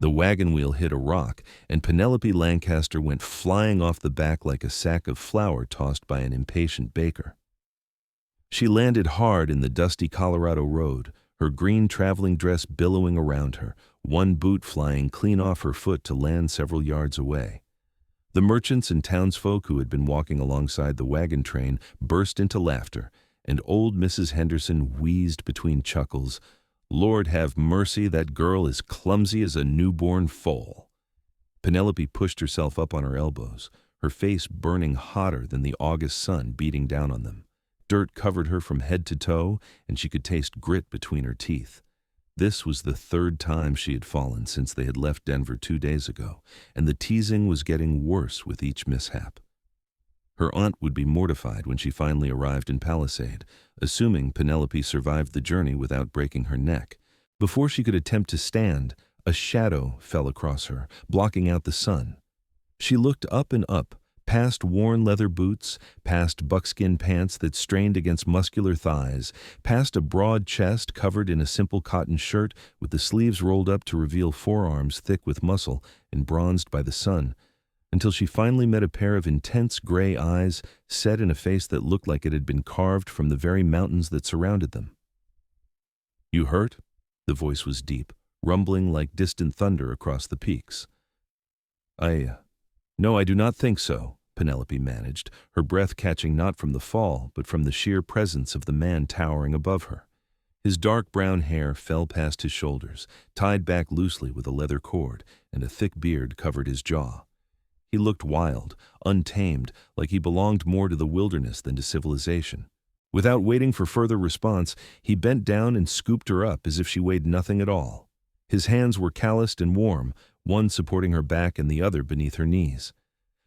The wagon wheel hit a rock, and Penelope Lancaster went flying off the back like a sack of flour tossed by an impatient baker. She landed hard in the dusty Colorado road, her green traveling dress billowing around her, one boot flying clean off her foot to land several yards away. The merchants and townsfolk who had been walking alongside the wagon train burst into laughter, and old Mrs. Henderson wheezed between chuckles, "Lord have mercy, that girl is clumsy as a newborn foal." Penelope pushed herself up on her elbows, her face burning hotter than the August sun beating down on them. Dirt covered her from head to toe, and she could taste grit between her teeth. This was the third time she had fallen since they had left Denver 2 days ago, and the teasing was getting worse with each mishap. Her aunt would be mortified when she finally arrived in Palisade, assuming Penelope survived the journey without breaking her neck. Before she could attempt to stand, a shadow fell across her, blocking out the sun. She looked up and up, past worn leather boots, past buckskin pants that strained against muscular thighs, past a broad chest covered in a simple cotton shirt with the sleeves rolled up to reveal forearms thick with muscle and bronzed by the sun, until she finally met a pair of intense gray eyes set in a face that looked like it had been carved from the very mountains that surrounded them. "You hurt?" The voice was deep, rumbling like distant thunder across the peaks. No, I do not think so," Penelope managed, her breath catching not from the fall, but from the sheer presence of the man towering above her. His dark brown hair fell past his shoulders, tied back loosely with a leather cord, and a thick beard covered his jaw. He looked wild, untamed, like he belonged more to the wilderness than to civilization. Without waiting for further response, he bent down and scooped her up as if she weighed nothing at all. His hands were calloused and warm, one supporting her back and the other beneath her knees.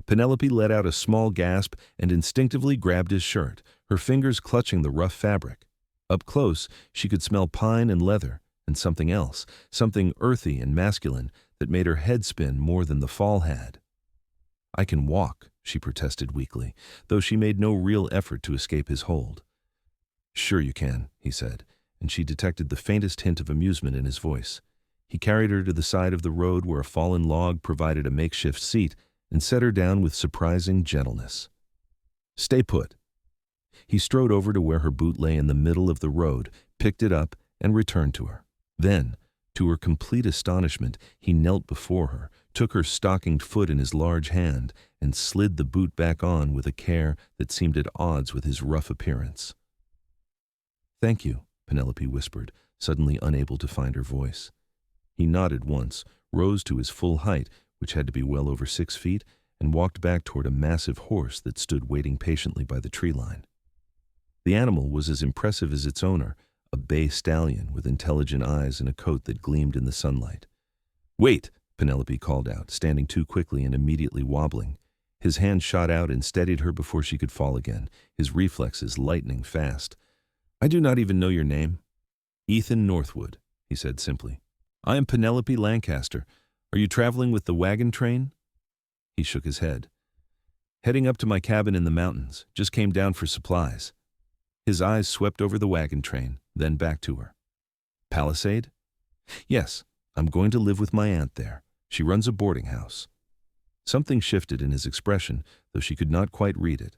Penelope let out a small gasp and instinctively grabbed his shirt, her fingers clutching the rough fabric. Up close, she could smell pine and leather, and something else, something earthy and masculine that made her head spin more than the fall had. "I can walk," she protested weakly, though she made no real effort to escape his hold. "Sure you can," he said, and she detected the faintest hint of amusement in his voice. He carried her to the side of the road where a fallen log provided a makeshift seat and set her down with surprising gentleness. "Stay put." He strode over to where her boot lay in the middle of the road, picked it up, and returned to her. Then, to her complete astonishment, he knelt before her, took her stockinged foot in his large hand, and slid the boot back on with a care that seemed at odds with his rough appearance. "Thank you," Penelope whispered, suddenly unable to find her voice. He nodded once, rose to his full height, which had to be well over 6 feet, and walked back toward a massive horse that stood waiting patiently by the tree line. The animal was as impressive as its owner, a bay stallion with intelligent eyes and a coat that gleamed in the sunlight. "Wait!" Penelope called out, standing too quickly and immediately wobbling. His hand shot out and steadied her before she could fall again, his reflexes lightning fast. "I do not even know your name." "Ethan Northwood," he said simply. "I am Penelope Lancaster. Are you traveling with the wagon train?" He shook his head. "Heading up to my cabin in the mountains. Just came down for supplies." His eyes swept over the wagon train, then back to her. "Palisade?" "Yes, I'm going to live with my aunt there. She runs a boarding house." Something shifted in his expression, though she could not quite read it.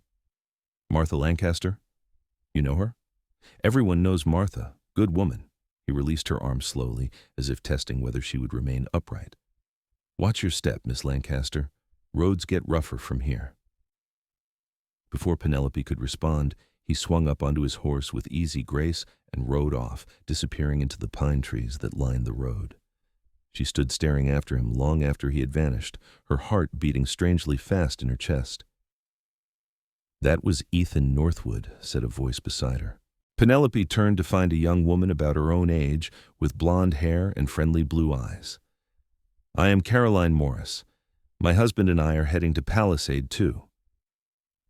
"Martha Lancaster? You know her?" "Everyone knows Martha. Good woman." He released her arm slowly, as if testing whether she would remain upright. "Watch your step, Miss Lancaster. Roads get rougher from here." Before Penelope could respond, he swung up onto his horse with easy grace and rode off, disappearing into the pine trees that lined the road. She stood staring after him long after he had vanished, her heart beating strangely fast in her chest. "That was Ethan Northwood," said a voice beside her. Penelope turned to find a young woman about her own age, with blonde hair and friendly blue eyes. "I am Caroline Morris. My husband and I are heading to Palisade, too."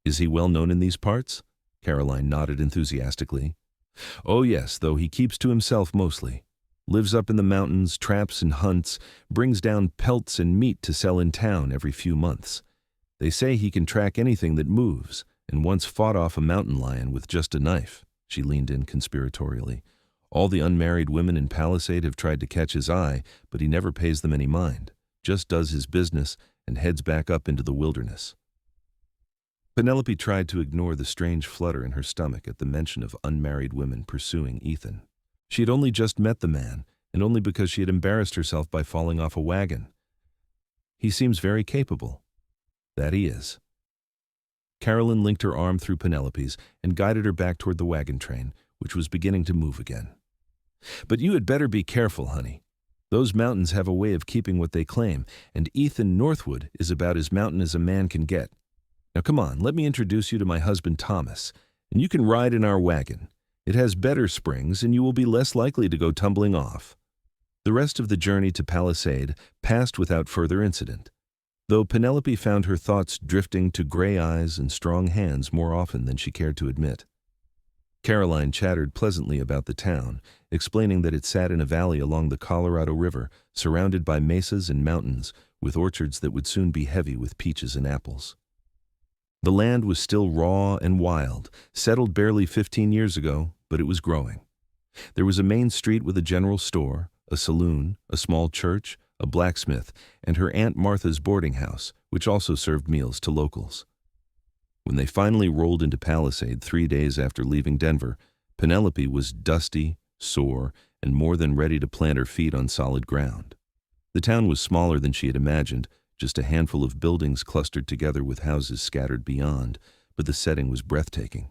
"Is he well known in these parts?" Caroline nodded enthusiastically. "Oh yes, though he keeps to himself mostly. Lives up in the mountains, traps and hunts, brings down pelts and meat to sell in town every few months. They say he can track anything that moves, and once fought off a mountain lion with just a knife." She leaned in conspiratorially. All the unmarried women in Palisade have tried to catch his eye, but he never pays them any mind, just does his business and heads back up into the wilderness. Penelope tried to ignore the strange flutter in her stomach at the mention of unmarried women pursuing Ethan. She had only just met the man, and only because she had embarrassed herself by falling off a wagon. He seems very capable. That he is. Carolyn linked her arm through Penelope's and guided her back toward the wagon train, which was beginning to move again. But you had better be careful, honey. Those mountains have a way of keeping what they claim, and Ethan Northwood is about as mountain as a man can get. Now come on, let me introduce you to my husband Thomas, and you can ride in our wagon. It has better springs, and you will be less likely to go tumbling off. The rest of the journey to Palisade passed without further incident, though Penelope found her thoughts drifting to gray eyes and strong hands more often than she cared to admit. Caroline chattered pleasantly about the town, explaining that it sat in a valley along the Colorado River, surrounded by mesas and mountains, with orchards that would soon be heavy with peaches and apples. The land was still raw and wild, settled barely 15 years ago, but it was growing. There was a main street with a general store, a saloon, a small church, a blacksmith, and her Aunt Martha's boarding house, which also served meals to locals. When they finally rolled into Palisade 3 days after leaving Denver, Penelope was dusty, sore, and more than ready to plant her feet on solid ground. The town was smaller than she had imagined, just a handful of buildings clustered together with houses scattered beyond, but the setting was breathtaking.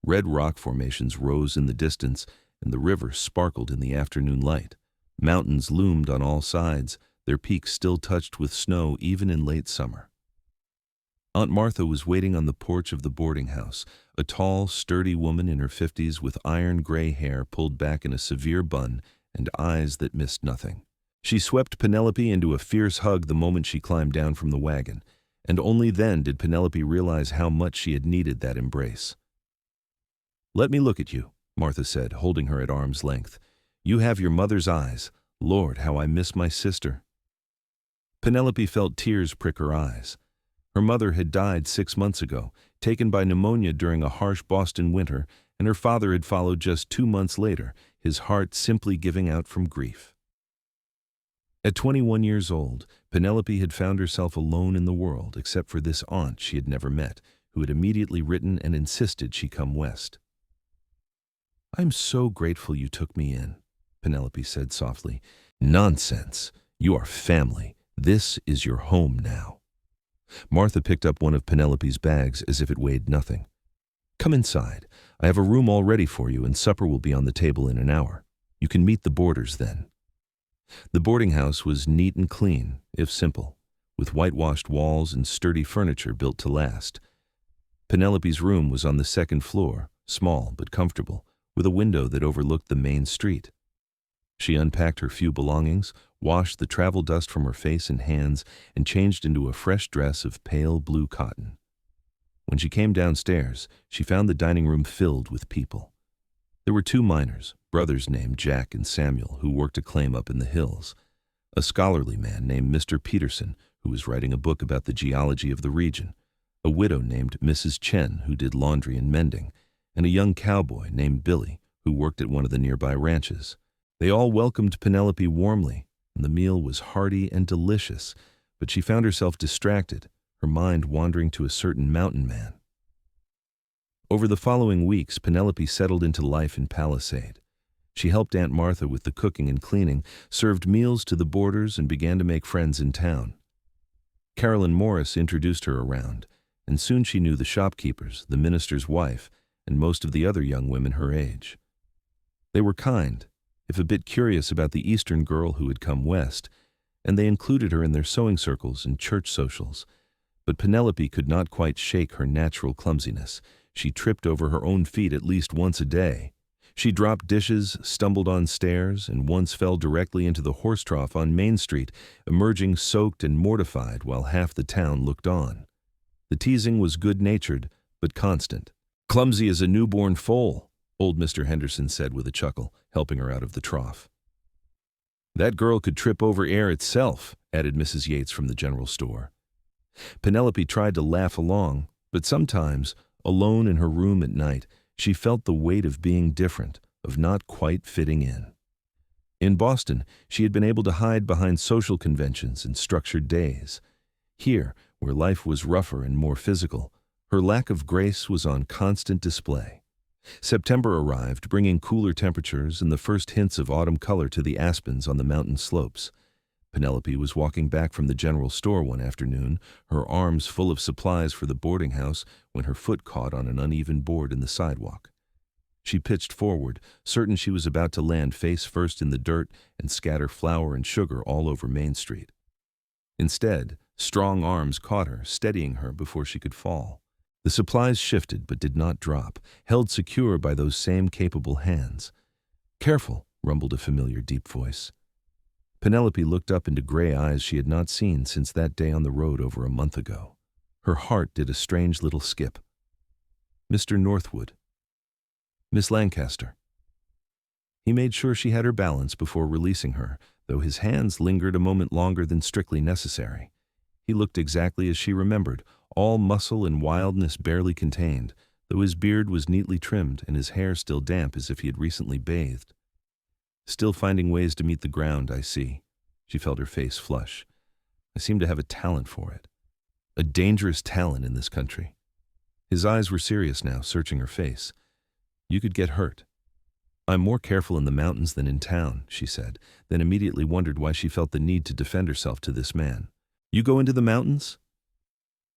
Red rock formations rose in the distance, and the river sparkled in the afternoon light. Mountains loomed on all sides, their peaks still touched with snow even in late summer. Aunt Martha was waiting on the porch of the boarding house, a tall, sturdy woman in her 50s with iron-gray hair pulled back in a severe bun and eyes that missed nothing. She swept Penelope into a fierce hug the moment she climbed down from the wagon, and only then did Penelope realize how much she had needed that embrace. "Let me look at you," Martha said, holding her at arm's length. "You have your mother's eyes. Lord, how I miss my sister." Penelope felt tears prick her eyes. Her mother had died 6 months ago, taken by pneumonia during a harsh Boston winter, and her father had followed just 2 months later, his heart simply giving out from grief. At 21 years old, Penelope had found herself alone in the world except for this aunt she had never met, who had immediately written and insisted she come west. "I'm so grateful you took me in," Penelope said softly. "Nonsense. You are family. This is your home now." Martha picked up one of Penelope's bags as if it weighed nothing. "Come inside. I have a room all ready for you, and supper will be on the table in an hour. You can meet the boarders then." The boarding house was neat and clean, if simple, with whitewashed walls and sturdy furniture built to last. Penelope's room was on the second floor, small but comfortable, with a window that overlooked the main street. She unpacked her few belongings, washed the travel dust from her face and hands, and changed into a fresh dress of pale blue cotton. When she came downstairs, she found the dining room filled with people. There were 2 miners, brothers named Jack and Samuel, who worked a claim up in the hills, a scholarly man named Mr. Peterson, who was writing a book about the geology of the region, a widow named Mrs. Chen, who did laundry and mending, and a young cowboy named Billy, who worked at one of the nearby ranches. They all welcomed Penelope warmly, and the meal was hearty and delicious, but she found herself distracted, her mind wandering to a certain mountain man. Over the following weeks, Penelope settled into life in Palisade. She helped Aunt Martha with the cooking and cleaning, served meals to the boarders, and began to make friends in town. Carolyn Morris introduced her around, and soon she knew the shopkeepers, the minister's wife, and most of the other young women her age. They were kind, if a bit curious about the Eastern girl who had come west, and they included her in their sewing circles and church socials. But Penelope could not quite shake her natural clumsiness. She tripped over her own feet at least once a day. She dropped dishes, stumbled on stairs, and once fell directly into the horse trough on Main Street, emerging soaked and mortified while half the town looked on. The teasing was good-natured, but constant. "Clumsy as a newborn foal," old Mr. Henderson said with a chuckle, helping her out of the trough. "That girl could trip over air itself," added Mrs. Yates from the general store. Penelope tried to laugh along, but sometimes, alone in her room at night, she felt the weight of being different, of not quite fitting in. In Boston, she had been able to hide behind social conventions and structured days. Here, where life was rougher and more physical, her lack of grace was on constant display. September arrived, bringing cooler temperatures and the first hints of autumn color to the aspens on the mountain slopes. Penelope was walking back from the general store one afternoon, her arms full of supplies for the boarding house, when her foot caught on an uneven board in the sidewalk. She pitched forward, certain she was about to land face first in the dirt and scatter flour and sugar all over Main Street. Instead, strong arms caught her, steadying her before she could fall. The supplies shifted but did not drop, held secure by those same capable hands. "Careful," rumbled a familiar deep voice. Penelope looked up into gray eyes she had not seen since that day on the road over a month ago. Her heart did a strange little skip. "Mr. Northwood." "Miss Lancaster." He made sure she had her balance before releasing her, though his hands lingered a moment longer than strictly necessary. He looked exactly as she remembered, all muscle and wildness barely contained, though his beard was neatly trimmed and his hair still damp as if he had recently bathed. "Still finding ways to meet the ground, I see." She felt her face flush. "I seem to have a talent for it. A dangerous talent in this country." His eyes were serious now, searching her face. "You could get hurt." "I'm more careful in the mountains than in town," she said, then immediately wondered why she felt the need to defend herself to this man. "You go into the mountains?"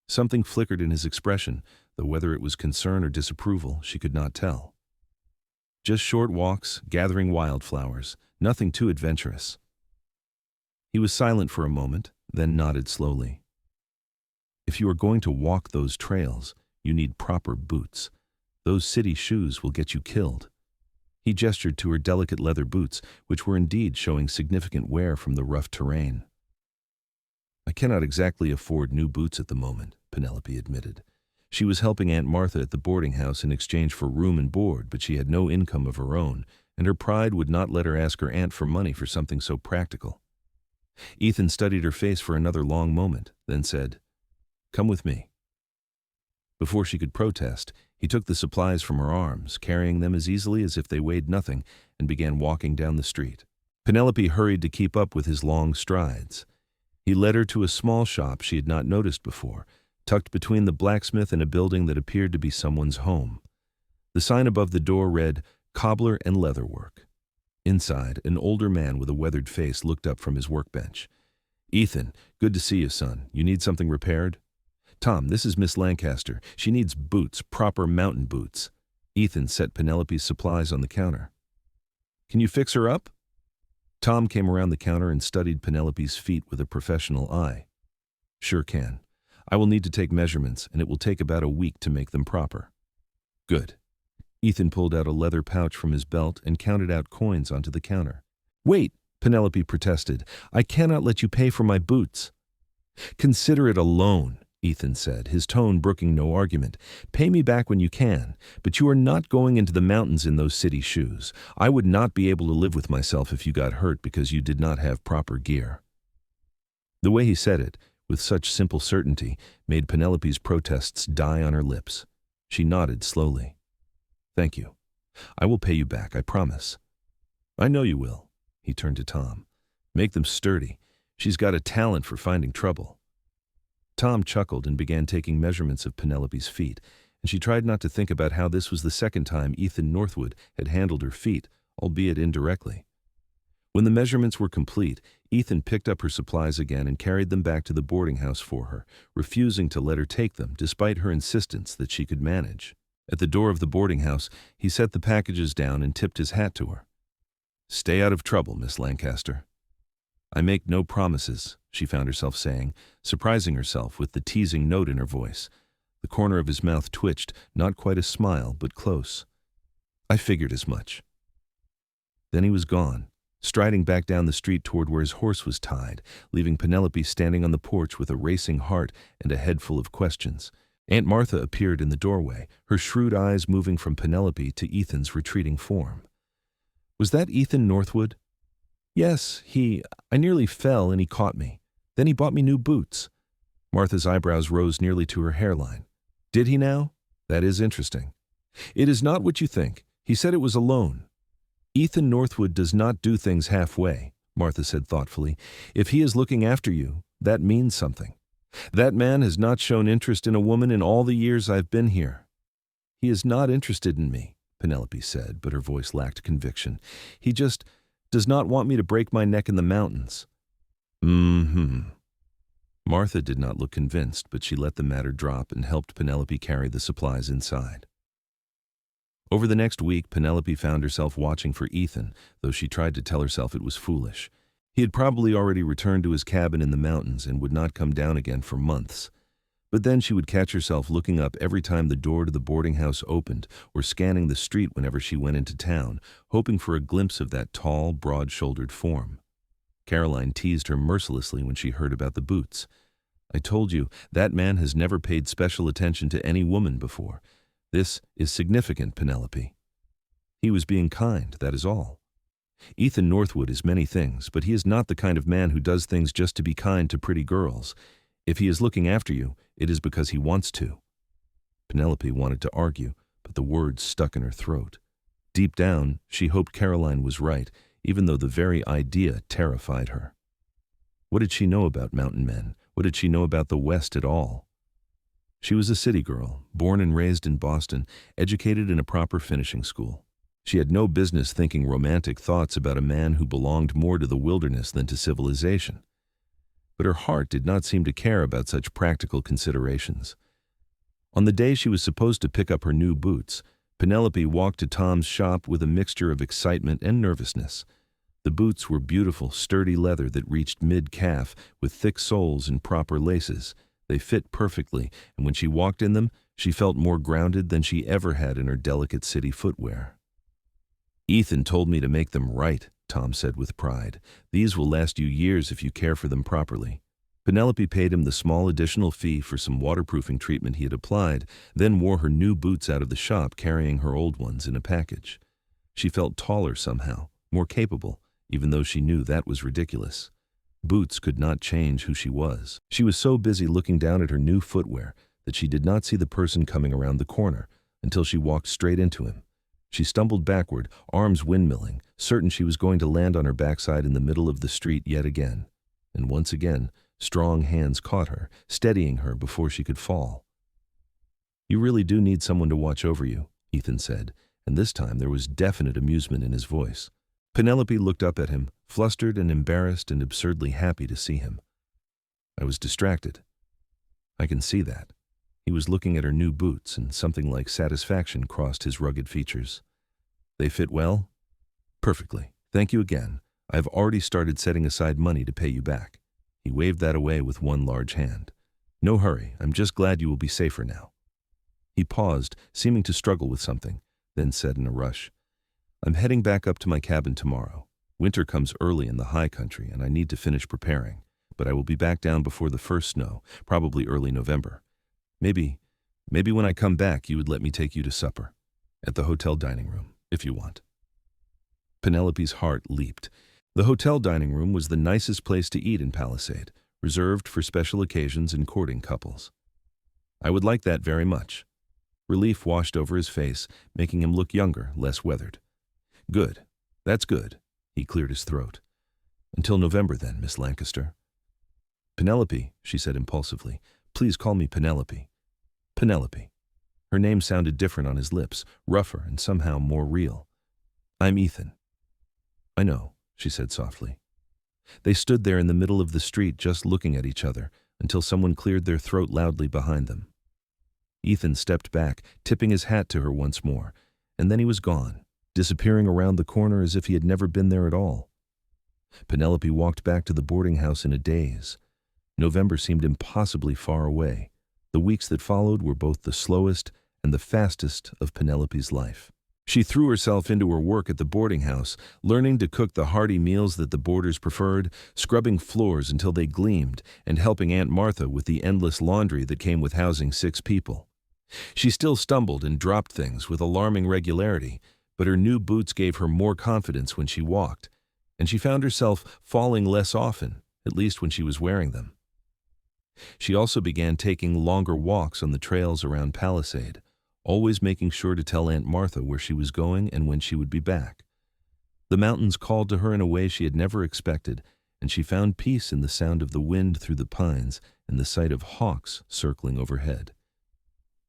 Something flickered in his expression, though whether it was concern or disapproval, she could not tell. "Just short walks, gathering wildflowers, nothing too adventurous." He was silent for a moment, then nodded slowly. "If you are going to walk those trails, you need proper boots. Those city shoes will get you killed." He gestured to her delicate leather boots, which were indeed showing significant wear from the rough terrain. "I cannot exactly afford new boots at the moment," Penelope admitted. She was helping Aunt Martha at the boarding house in exchange for room and board, but she had no income of her own, and her pride would not let her ask her aunt for money for something so practical. Ethan studied her face for another long moment, then said, "Come with me." Before she could protest, he took the supplies from her arms, carrying them as easily as if they weighed nothing, and began walking down the street. Penelope hurried to keep up with his long strides. He led her to a small shop she had not noticed before, tucked between the blacksmith and a building that appeared to be someone's home. The sign above the door read, "Cobbler and Leatherwork." Inside, an older man with a weathered face looked up from his workbench. "Ethan, good to see you, son. You need something repaired?" "Tom, this is Miss Lancaster. She needs boots, proper mountain boots." Ethan set Penelope's supplies on the counter. "Can you fix her up?" Tom came around the counter and studied Penelope's feet with a professional eye. "Sure can. I will need to take measurements, and it will take about a week to make them proper." "Good." Ethan pulled out a leather pouch from his belt and counted out coins onto the counter. "Wait," Penelope protested. "I cannot let you pay for my boots." "Consider it a loan," Ethan said, his tone brooking no argument. "Pay me back when you can, but you are not going into the mountains in those city shoes. I would not be able to live with myself if you got hurt because you did not have proper gear." The way he said it, with such simple certainty, made Penelope's protests die on her lips. She nodded slowly. "Thank you. I will pay you back, I promise." "I know you will." He turned to Tom. "Make them sturdy. She's got a talent for finding trouble." Tom chuckled and began taking measurements of Penelope's feet, and she tried not to think about how this was the second time Ethan Northwood had handled her feet, albeit indirectly. When the measurements were complete, Ethan picked up her supplies again and carried them back to the boarding house for her, refusing to let her take them despite her insistence that she could manage. At the door of the boarding house, he set the packages down and tipped his hat to her. "Stay out of trouble, Miss Lancaster." "I make no promises," she found herself saying, surprising herself with the teasing note in her voice. The corner of his mouth twitched, not quite a smile, but close. "I figured as much." Then he was gone, striding back down the street toward where his horse was tied, leaving Penelope standing on the porch with a racing heart and a head full of questions. Aunt Martha appeared in the doorway, her shrewd eyes moving from Penelope to Ethan's retreating form. "Was that Ethan Northwood?" "Yes, I nearly fell and he caught me. Then he bought me new boots." Martha's eyebrows rose nearly to her hairline. "Did he now? That is interesting." "It is not what you think. He said it was a loan." Ethan Northwood does not do things halfway, Martha said thoughtfully. If he is looking after you, that means something. That man has not shown interest in a woman in all the years I've been here. He is not interested in me, Penelope said, but her voice lacked conviction. He just does not want me to break my neck in the mountains. Martha did not look convinced, but she let the matter drop and helped Penelope carry the supplies inside. Over the next week, Penelope found herself watching for Ethan, though she tried to tell herself it was foolish. He had probably already returned to his cabin in the mountains and would not come down again for months. But then she would catch herself looking up every time the door to the boarding house opened or scanning the street whenever she went into town, hoping for a glimpse of that tall, broad-shouldered form. Caroline teased her mercilessly when she heard about the boots. I told you, that man has never paid special attention to any woman before. This is significant, Penelope. He was being kind, that is all. Ethan Northwood is many things, but he is not the kind of man who does things just to be kind to pretty girls. If he is looking after you, it is because he wants to. Penelope wanted to argue, but the words stuck in her throat. Deep down, she hoped Caroline was right, even though the very idea terrified her. What did she know about mountain men? What did she know about the West at all? She was a city girl, born and raised in Boston, educated in a proper finishing school. She had no business thinking romantic thoughts about a man who belonged more to the wilderness than to civilization. But her heart did not seem to care about such practical considerations. On the day she was supposed to pick up her new boots, Penelope walked to Tom's shop with a mixture of excitement and nervousness. The boots were beautiful, sturdy leather that reached mid-calf with thick soles and proper laces. They fit perfectly, and when she walked in them, she felt more grounded than she ever had in her delicate city footwear. Ethan told me to make them right, Tom said with pride. These will last you years if you care for them properly. Penelope paid him the small additional fee for some waterproofing treatment he had applied, then wore her new boots out of the shop carrying her old ones in a package. She felt taller somehow, more capable, even though she knew that was ridiculous. Boots could not change who she was. She was so busy looking down at her new footwear that she did not see the person coming around the corner until she walked straight into him. She stumbled backward, arms windmilling, certain she was going to land on her backside in the middle of the street yet again. And once again, strong hands caught her, steadying her before she could fall. You really do need someone to watch over you, Ethan said, and this time there was definite amusement in his voice. Penelope looked up at him, flustered and embarrassed and absurdly happy to see him. I was distracted. I can see that. He was looking at her new boots, and something like satisfaction crossed his rugged features. They fit well? Perfectly. Thank you again. I have already started setting aside money to pay you back. He waved that away with one large hand. No hurry. I'm just glad you will be safer now. He paused, seeming to struggle with something, then said in a rush, I'm heading back up to my cabin tomorrow. Winter comes early in the high country, and I need to finish preparing, but I will be back down before the first snow, probably early November. Maybe when I come back, you would let me take you to supper. At the hotel dining room, if you want. Penelope's heart leaped. The hotel dining room was the nicest place to eat in Palisade, reserved for special occasions and courting couples. I would like that very much. Relief washed over his face, making him look younger, less weathered. Good. That's good. He cleared his throat. Until November then, Miss Lancaster. Penelope, she said impulsively. Please call me Penelope. Penelope. Her name sounded different on his lips, rougher and somehow more real. I'm Ethan. I know, she said softly. They stood there in the middle of the street just looking at each other until someone cleared their throat loudly behind them. Ethan stepped back, tipping his hat to her once more, and then he was gone, disappearing around the corner as if he had never been there at all. Penelope walked back to the boarding house in a daze. November seemed impossibly far away. The weeks that followed were both the slowest and the fastest of Penelope's life. She threw herself into her work at the boarding house, learning to cook the hearty meals that the boarders preferred, scrubbing floors until they gleamed, and helping Aunt Martha with the endless laundry that came with housing 6 people. She still stumbled and dropped things with alarming regularity, but her new boots gave her more confidence when she walked, and she found herself falling less often, at least when she was wearing them. She also began taking longer walks on the trails around Palisade, always making sure to tell Aunt Martha where she was going and when she would be back. The mountains called to her in a way she had never expected, and she found peace in the sound of the wind through the pines and the sight of hawks circling overhead.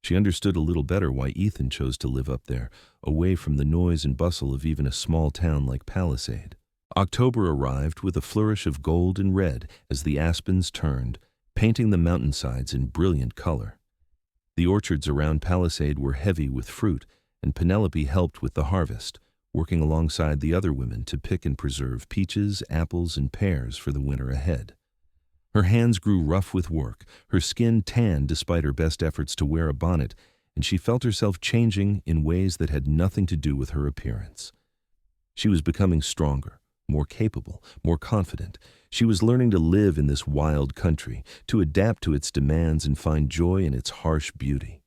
She understood a little better why Ethan chose to live up there, away from the noise and bustle of even a small town like Palisade. October arrived with a flourish of gold and red as the aspens turned, painting the mountainsides in brilliant color. The orchards around Palisade were heavy with fruit, and Penelope helped with the harvest, working alongside the other women to pick and preserve peaches, apples, and pears for the winter ahead. Her hands grew rough with work, her skin tanned despite her best efforts to wear a bonnet, and she felt herself changing in ways that had nothing to do with her appearance. She was becoming stronger, more capable, more confident. She was learning to live in this wild country, to adapt to its demands and find joy in its harsh beauty.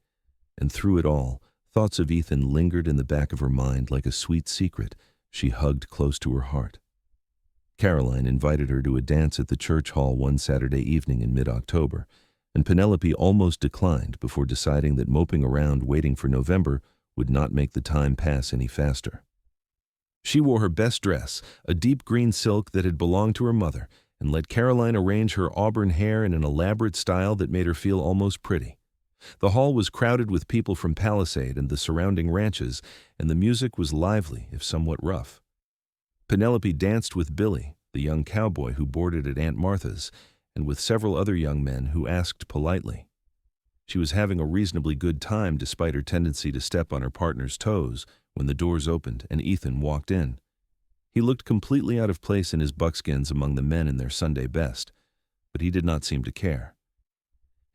And through it all, thoughts of Ethan lingered in the back of her mind like a sweet secret she hugged close to her heart. Caroline invited her to a dance at the church hall one Saturday evening in mid-October, and Penelope almost declined before deciding that moping around waiting for November would not make the time pass any faster. She wore her best dress, a deep green silk that had belonged to her mother, and let Caroline arrange her auburn hair in an elaborate style that made her feel almost pretty. The hall was crowded with people from Palisade and the surrounding ranches, and the music was lively, if somewhat rough. Penelope danced with Billy, the young cowboy who boarded at Aunt Martha's, and with several other young men who asked politely. She was having a reasonably good time despite her tendency to step on her partner's toes when the doors opened and Ethan walked in. He looked completely out of place in his buckskins among the men in their Sunday best, but he did not seem to care.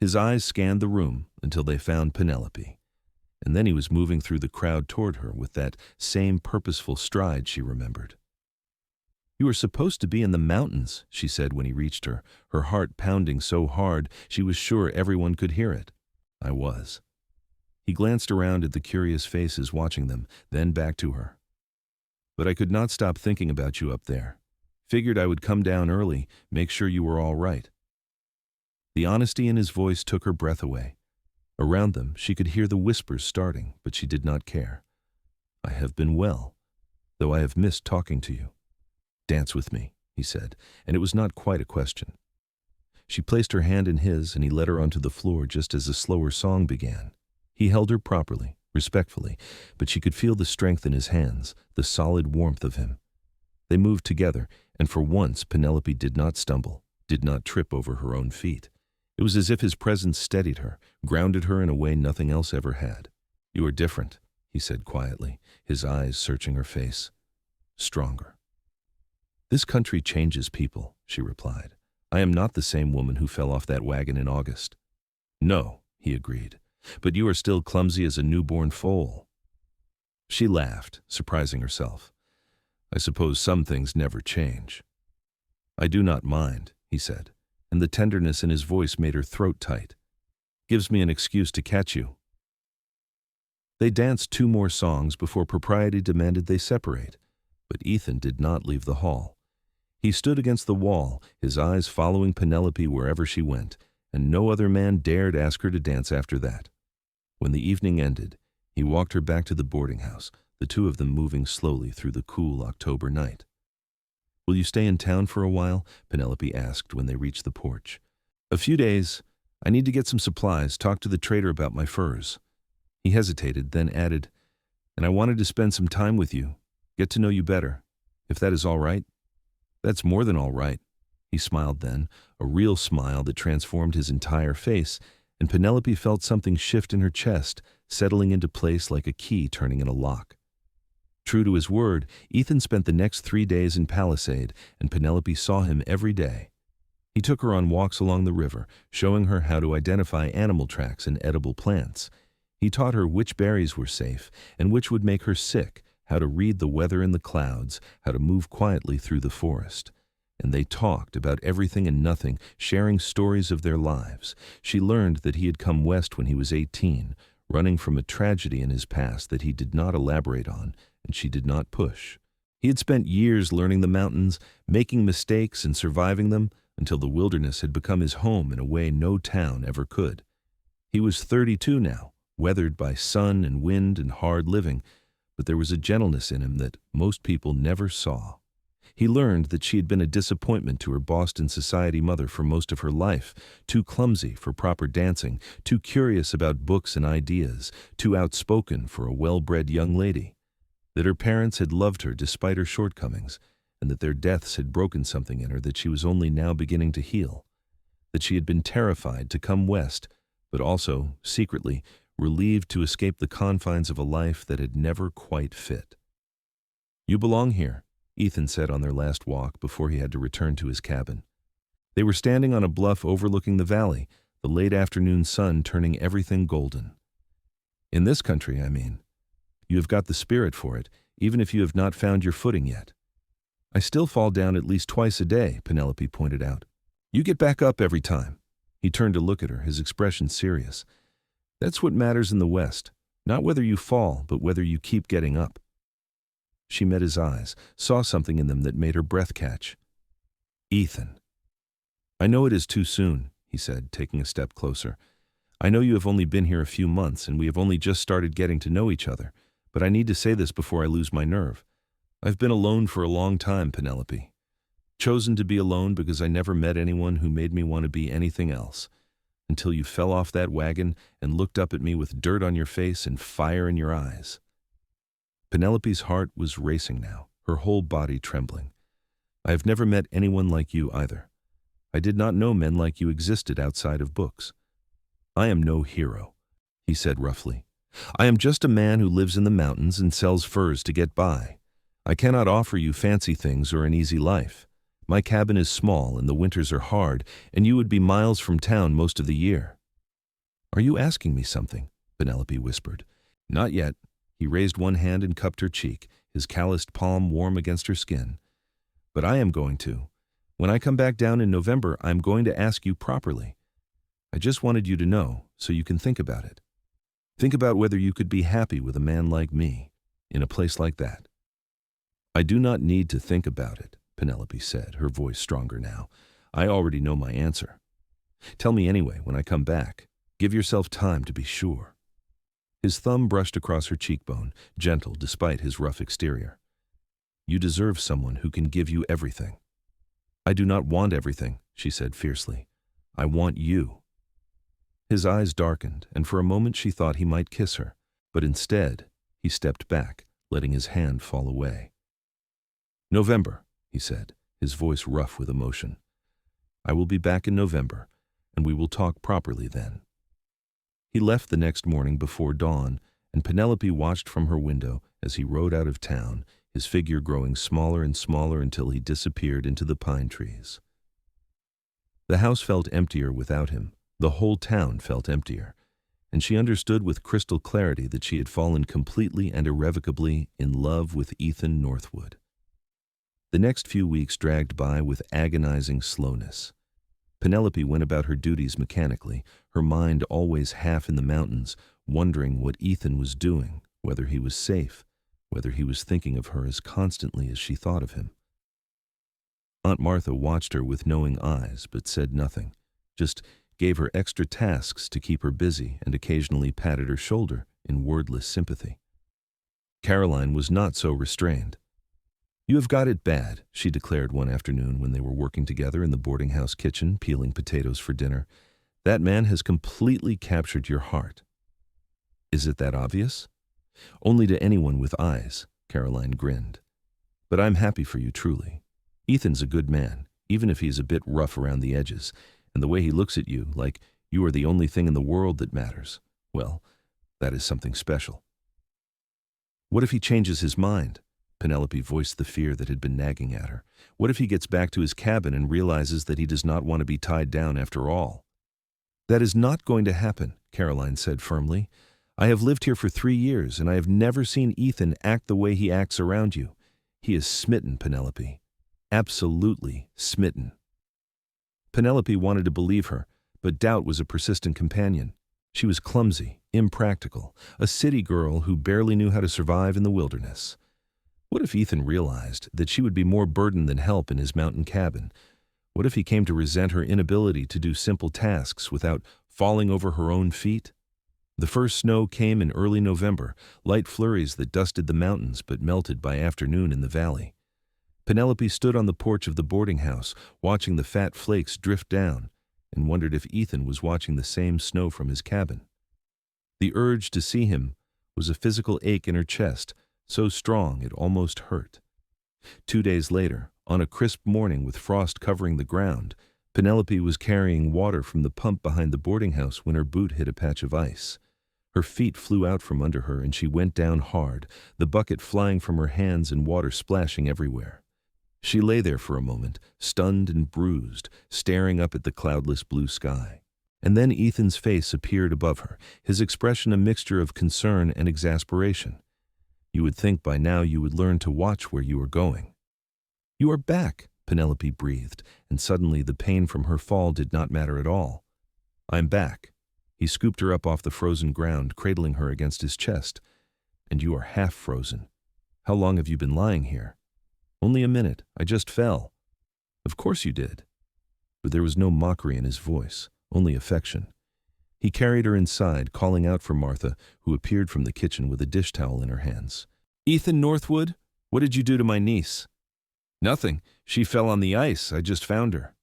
His eyes scanned the room until they found Penelope, and then he was moving through the crowd toward her with that same purposeful stride she remembered. "You are supposed to be in the mountains," she said when he reached her, her heart pounding so hard she was sure everyone could hear it. "I was." He glanced around at the curious faces watching them, then back to her. "But I could not stop thinking about you up there. Figured I would come down early, make sure you were all right." The honesty in his voice took her breath away. Around them, she could hear the whispers starting, but she did not care. "I have been well, though I have missed talking to you." "Dance with me," he said, and it was not quite a question. She placed her hand in his, and he led her onto the floor just as a slower song began. He held her properly, respectfully, but she could feel the strength in his hands, the solid warmth of him. They moved together, and for once Penelope did not stumble, did not trip over her own feet. It was as if his presence steadied her, grounded her in a way nothing else ever had. "You are different," he said quietly, his eyes searching her face. "Stronger." "This country changes people," she replied. "I am not the same woman who fell off that wagon in August." "No," he agreed, "but you are still clumsy as a newborn foal." She laughed, surprising herself. "I suppose some things never change." "I do not mind," he said, and the tenderness in his voice made her throat tight. "Gives me an excuse to catch you." They danced 2 more songs before propriety demanded they separate, but Ethan did not leave the hall. He stood against the wall, his eyes following Penelope wherever she went, and no other man dared ask her to dance after that. When the evening ended, he walked her back to the boarding house, the two of them moving slowly through the cool October night. "Will you stay in town for a while?" Penelope asked when they reached the porch. "A few days. I need to get some supplies, talk to the trader about my furs." He hesitated, then added, "And I wanted to spend some time with you, get to know you better, if that is all right." "That's more than all right." He smiled then, a real smile that transformed his entire face, and Penelope felt something shift in her chest, settling into place like a key turning in a lock. True to his word, Ethan spent the next 3 days in Palisade, and Penelope saw him every day. He took her on walks along the river, showing her how to identify animal tracks and edible plants. He taught her which berries were safe and which would make her sick, how to read the weather in the clouds, how to move quietly through the forest. And they talked about everything and nothing, sharing stories of their lives. She learned that he had come west when he was 18, running from a tragedy in his past that he did not elaborate on, and she did not push. He had spent years learning the mountains, making mistakes and surviving them, until the wilderness had become his home in a way no town ever could. He was 32 now, weathered by sun and wind and hard living, but there was a gentleness in him that most people never saw. He learned that she had been a disappointment to her Boston society mother for most of her life, too clumsy for proper dancing, too curious about books and ideas, too outspoken for a well-bred young lady. That her parents had loved her despite her shortcomings, and that their deaths had broken something in her that she was only now beginning to heal. That she had been terrified to come west, but also, secretly, relieved to escape the confines of a life that had never quite fit. "You belong here," Ethan said on their last walk before he had to return to his cabin. They were standing on a bluff overlooking the valley, the late afternoon sun turning everything golden. "In this country, I mean. You have got the spirit for it, even if you have not found your footing yet." "I still fall down at least twice a day," Penelope pointed out. "You get back up every time." He turned to look at her, his expression serious. "That's what matters in the West, not whether you fall, but whether you keep getting up." She met his eyes, saw something in them that made her breath catch. "Ethan." "I know it is too soon," he said, taking a step closer. "I know you have only been here a few months, and we have only just started getting to know each other, but I need to say this before I lose my nerve. I've been alone for a long time, Penelope. Chosen to be alone because I never met anyone who made me want to be anything else, until you fell off that wagon and looked up at me with dirt on your face and fire in your eyes." Penelope's heart was racing now, her whole body trembling. "I have never met anyone like you either. I did not know men like you existed outside of books." "I am no hero," he said roughly. "I am just a man who lives in the mountains and sells furs to get by. I cannot offer you fancy things or an easy life. My cabin is small and the winters are hard, and you would be miles from town most of the year." "Are you asking me something?" Penelope whispered. "Not yet." He raised one hand and cupped her cheek, his calloused palm warm against her skin. "But I am going to. When I come back down in November, I am going to ask you properly. I just wanted you to know, so you can think about it. Think about whether you could be happy with a man like me, in a place like that." "I do not need to think about it," Penelope said, her voice stronger now. "I already know my answer. Tell me anyway when I come back. Give yourself time to be sure." His thumb brushed across her cheekbone, gentle despite his rough exterior. "You deserve someone who can give you everything." "I do not want everything," she said fiercely. "I want you." His eyes darkened, and for a moment she thought he might kiss her, but instead he stepped back, letting his hand fall away. "November," he said, his voice rough with emotion. "I will be back in November, and we will talk properly then." He left the next morning before dawn, and Penelope watched from her window as he rode out of town, his figure growing smaller and smaller until he disappeared into the pine trees. The house felt emptier without him. The whole town felt emptier, and she understood with crystal clarity that she had fallen completely and irrevocably in love with Ethan Northwood. The next few weeks dragged by with agonizing slowness. Penelope went about her duties mechanically, her mind always half in the mountains, wondering what Ethan was doing, whether he was safe, whether he was thinking of her as constantly as she thought of him. Aunt Martha watched her with knowing eyes, but said nothing, just gave her extra tasks to keep her busy and occasionally patted her shoulder in wordless sympathy. Caroline was not so restrained. "You have got it bad," she declared one afternoon when they were working together in the boarding house kitchen, peeling potatoes for dinner. "That man has completely captured your heart." "Is it that obvious?" "Only to anyone with eyes," Caroline grinned. "But I'm happy for you, truly. Ethan's a good man, even if he's a bit rough around the edges, and the way he looks at you, like you are the only thing in the world that matters, well, that is something special." "What if he changes his mind?" Penelope voiced the fear that had been nagging at her. "What if he gets back to his cabin and realizes that he does not want to be tied down after all?" "That is not going to happen," Caroline said firmly. "I have lived here for 3 years, and I have never seen Ethan act the way he acts around you. He is smitten, Penelope. Absolutely smitten." Penelope wanted to believe her, but doubt was a persistent companion. She was clumsy, impractical, a city girl who barely knew how to survive in the wilderness. What if Ethan realized that she would be more burden than help in his mountain cabin? What if he came to resent her inability to do simple tasks without falling over her own feet? The first snow came in early November, light flurries that dusted the mountains but melted by afternoon in the valley. Penelope stood on the porch of the boarding house, watching the fat flakes drift down, and wondered if Ethan was watching the same snow from his cabin. The urge to see him was a physical ache in her chest, so strong it almost hurt. 2 days later, on a crisp morning with frost covering the ground, Penelope was carrying water from the pump behind the boarding house when her boot hit a patch of ice. Her feet flew out from under her and she went down hard, the bucket flying from her hands and water splashing everywhere. She lay there for a moment, stunned and bruised, staring up at the cloudless blue sky. And then Ethan's face appeared above her, his expression a mixture of concern and exasperation. You would think by now you would learn to watch where you are going. "You are back," Penelope breathed, and suddenly the pain from her fall did not matter at all. "I'm back." He scooped her up off the frozen ground, cradling her against his chest. "And you are half frozen. How long have you been lying here?" "Only a minute. I just fell." "Of course you did." But there was no mockery in his voice, only affection. He carried her inside, calling out for Martha, who appeared from the kitchen with a dish towel in her hands. "Ethan Northwood, what did you do to my niece?" "Nothing. She fell on the ice. I just found her."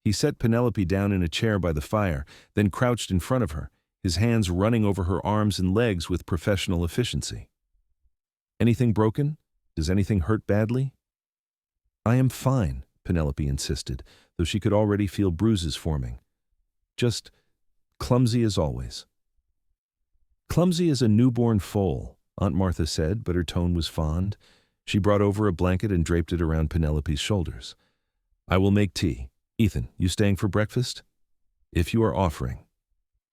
He set Penelope down in a chair by the fire, then crouched in front of her, his hands running over her arms and legs with professional efficiency. "Anything broken? Does anything hurt badly?" "I am fine," Penelope insisted, though she could already feel bruises forming. "Just clumsy as always." "Clumsy as a newborn foal," Aunt Martha said, but her tone was fond. She brought over a blanket and draped it around Penelope's shoulders. "I will make tea. Ethan, you staying for breakfast?" "If you are offering."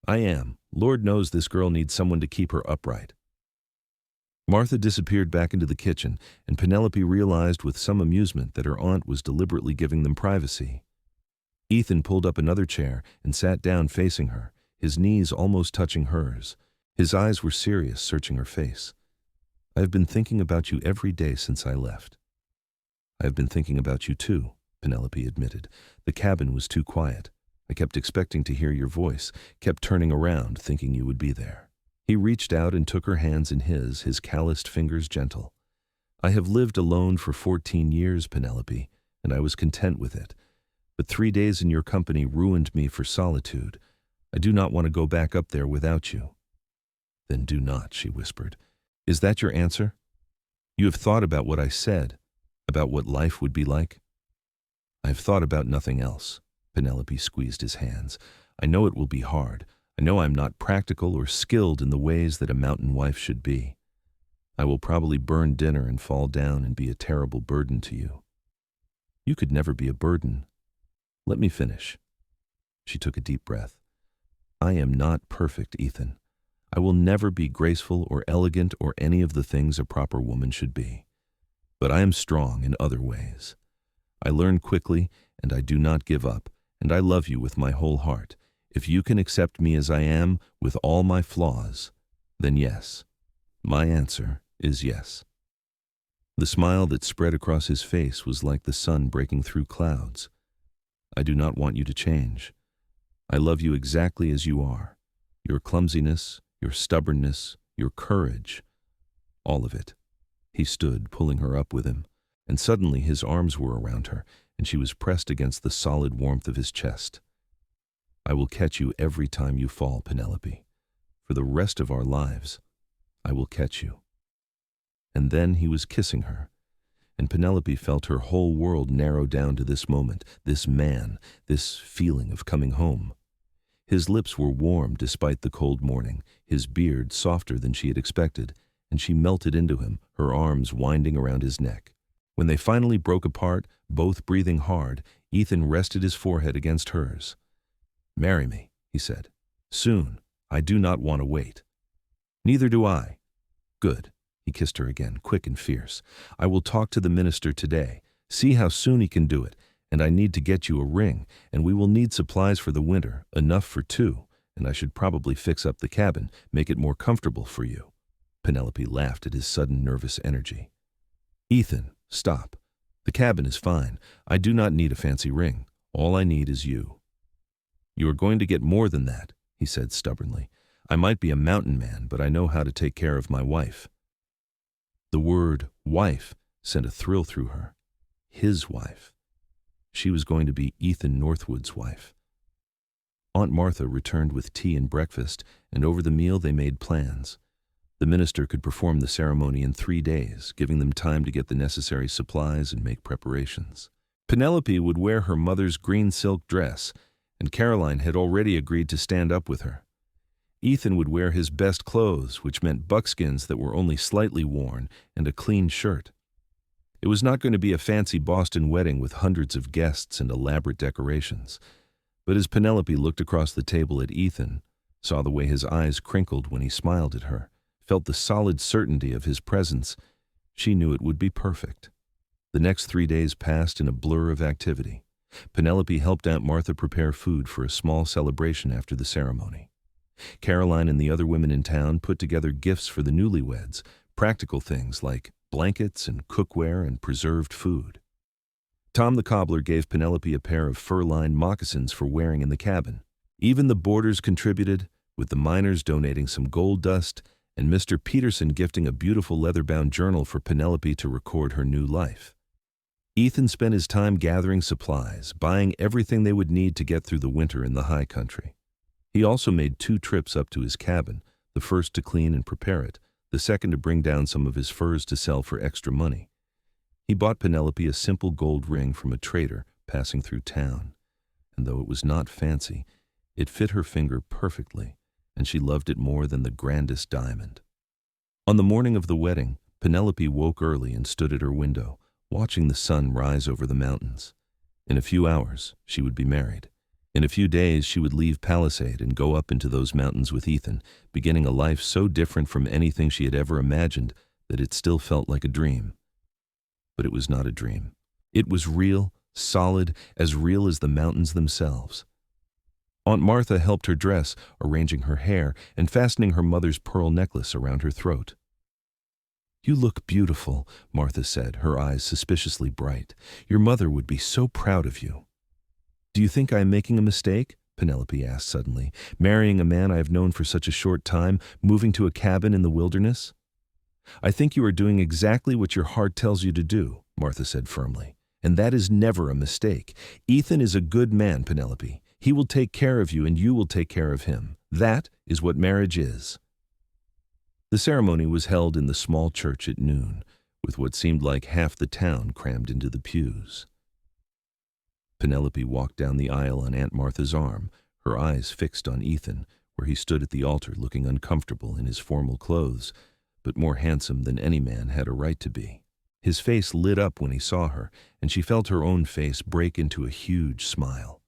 "I am. Lord knows this girl needs someone to keep her upright." Martha disappeared back into the kitchen, and Penelope realized with some amusement that her aunt was deliberately giving them privacy. Ethan pulled up another chair and sat down facing her, his knees almost touching hers. His eyes were serious, searching her face. "I have been thinking about you every day since I left." "I have been thinking about you too," Penelope admitted. "The cabin was too quiet. I kept expecting to hear your voice, kept turning around, thinking you would be there." He reached out and took her hands in his calloused fingers gentle. "I have lived alone for 14 years, Penelope, and I was content with it. But 3 days in your company ruined me for solitude. I do not want to go back up there without you." "Then do not," she whispered. "Is that your answer? You have thought about what I said, about what life would be like?" "I have thought about nothing else." Penelope squeezed his hands. "I know it will be hard. I know I'm not practical or skilled in the ways that a mountain wife should be. I will probably burn dinner and fall down and be a terrible burden to you." "You could never be a burden." "Let me finish." She took a deep breath. "I am not perfect, Ethan. I will never be graceful or elegant or any of the things a proper woman should be. But I am strong in other ways. I learn quickly, and I do not give up, and I love you with my whole heart. If you can accept me as I am, with all my flaws, then yes. My answer is yes." The smile that spread across his face was like the sun breaking through clouds. "I do not want you to change. I love you exactly as you are. Your clumsiness, your stubbornness, your courage, all of it." He stood, pulling her up with him, and suddenly his arms were around her, and she was pressed against the solid warmth of his chest. "I will catch you every time you fall, Penelope. For the rest of our lives, I will catch you." And then he was kissing her, and Penelope felt her whole world narrow down to this moment, this man, this feeling of coming home. His lips were warm despite the cold morning, his beard softer than she had expected, and she melted into him, her arms winding around his neck. When they finally broke apart, both breathing hard, Ethan rested his forehead against hers. "Marry me," he said. "Soon. I do not want to wait." "Neither do I." "Good." He kissed her again, quick and fierce. "I will talk to the minister today, see how soon he can do it, and I need to get you a ring, and we will need supplies for the winter, enough for 2, and I should probably fix up the cabin, make it more comfortable for you." Penelope laughed at his sudden nervous energy. "Ethan, stop. The cabin is fine. I do not need a fancy ring. All I need is you." "You are going to get more than that," he said stubbornly. I might be a mountain man, but I know how to take care of my wife." The word wife sent a thrill through her. His wife. She was going to be Ethan Northwood's wife. Aunt Martha returned with tea and breakfast, and over the meal they made plans. The minister could perform the ceremony in 3 days, giving them time to get the necessary supplies and make preparations. Penelope would wear her mother's green silk dress, and Caroline had already agreed to stand up with her. Ethan would wear his best clothes, which meant buckskins that were only slightly worn, and a clean shirt. It was not going to be a fancy Boston wedding with hundreds of guests and elaborate decorations. But as Penelope looked across the table at Ethan, saw the way his eyes crinkled when he smiled at her, felt the solid certainty of his presence, she knew it would be perfect. The next 3 days passed in a blur of activity. Penelope helped Aunt Martha prepare food for a small celebration after the ceremony. Caroline and the other women in town put together gifts for the newlyweds, practical things like blankets and cookware and preserved food. Tom the cobbler gave Penelope a pair of fur-lined moccasins for wearing in the cabin. Even the boarders contributed, with the miners donating some gold dust and Mr. Peterson gifting a beautiful leather-bound journal for Penelope to record her new life. Ethan spent his time gathering supplies, buying everything they would need to get through the winter in the high country. He also made 2 trips up to his cabin, the first to clean and prepare it, the second to bring down some of his furs to sell for extra money. He bought Penelope a simple gold ring from a trader passing through town, and though it was not fancy, it fit her finger perfectly, and she loved it more than the grandest diamond. On the morning of the wedding, Penelope woke early and stood at her window, watching the sun rise over the mountains. In a few hours, she would be married. In a few days, she would leave Palisade and go up into those mountains with Ethan, beginning a life so different from anything she had ever imagined that it still felt like a dream. But it was not a dream. It was real, solid, as real as the mountains themselves. Aunt Martha helped her dress, arranging her hair and fastening her mother's pearl necklace around her throat. "You look beautiful," Martha said, her eyes suspiciously bright. "Your mother would be so proud of you." "Do you think I am making a mistake?" Penelope asked suddenly, "marrying a man I have known for such a short time, moving to a cabin in the wilderness?" "I think you are doing exactly what your heart tells you to do," Martha said firmly, "and that is never a mistake. Ethan is a good man, Penelope. He will take care of you and you will take care of him. That is what marriage is." The ceremony was held in the small church at noon, with what seemed like half the town crammed into the pews. Penelope walked down the aisle on Aunt Martha's arm, her eyes fixed on Ethan, where he stood at the altar looking uncomfortable in his formal clothes, but more handsome than any man had a right to be. His face lit up when he saw her, and she felt her own face break into a huge smile.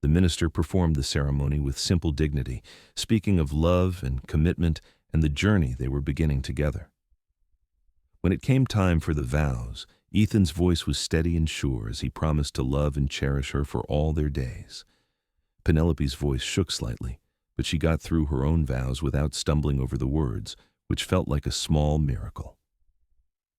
The minister performed the ceremony with simple dignity, speaking of love and commitment and the journey they were beginning together. When it came time for the vows, Ethan's voice was steady and sure as he promised to love and cherish her for all their days. Penelope's voice shook slightly, but she got through her own vows without stumbling over the words, which felt like a small miracle.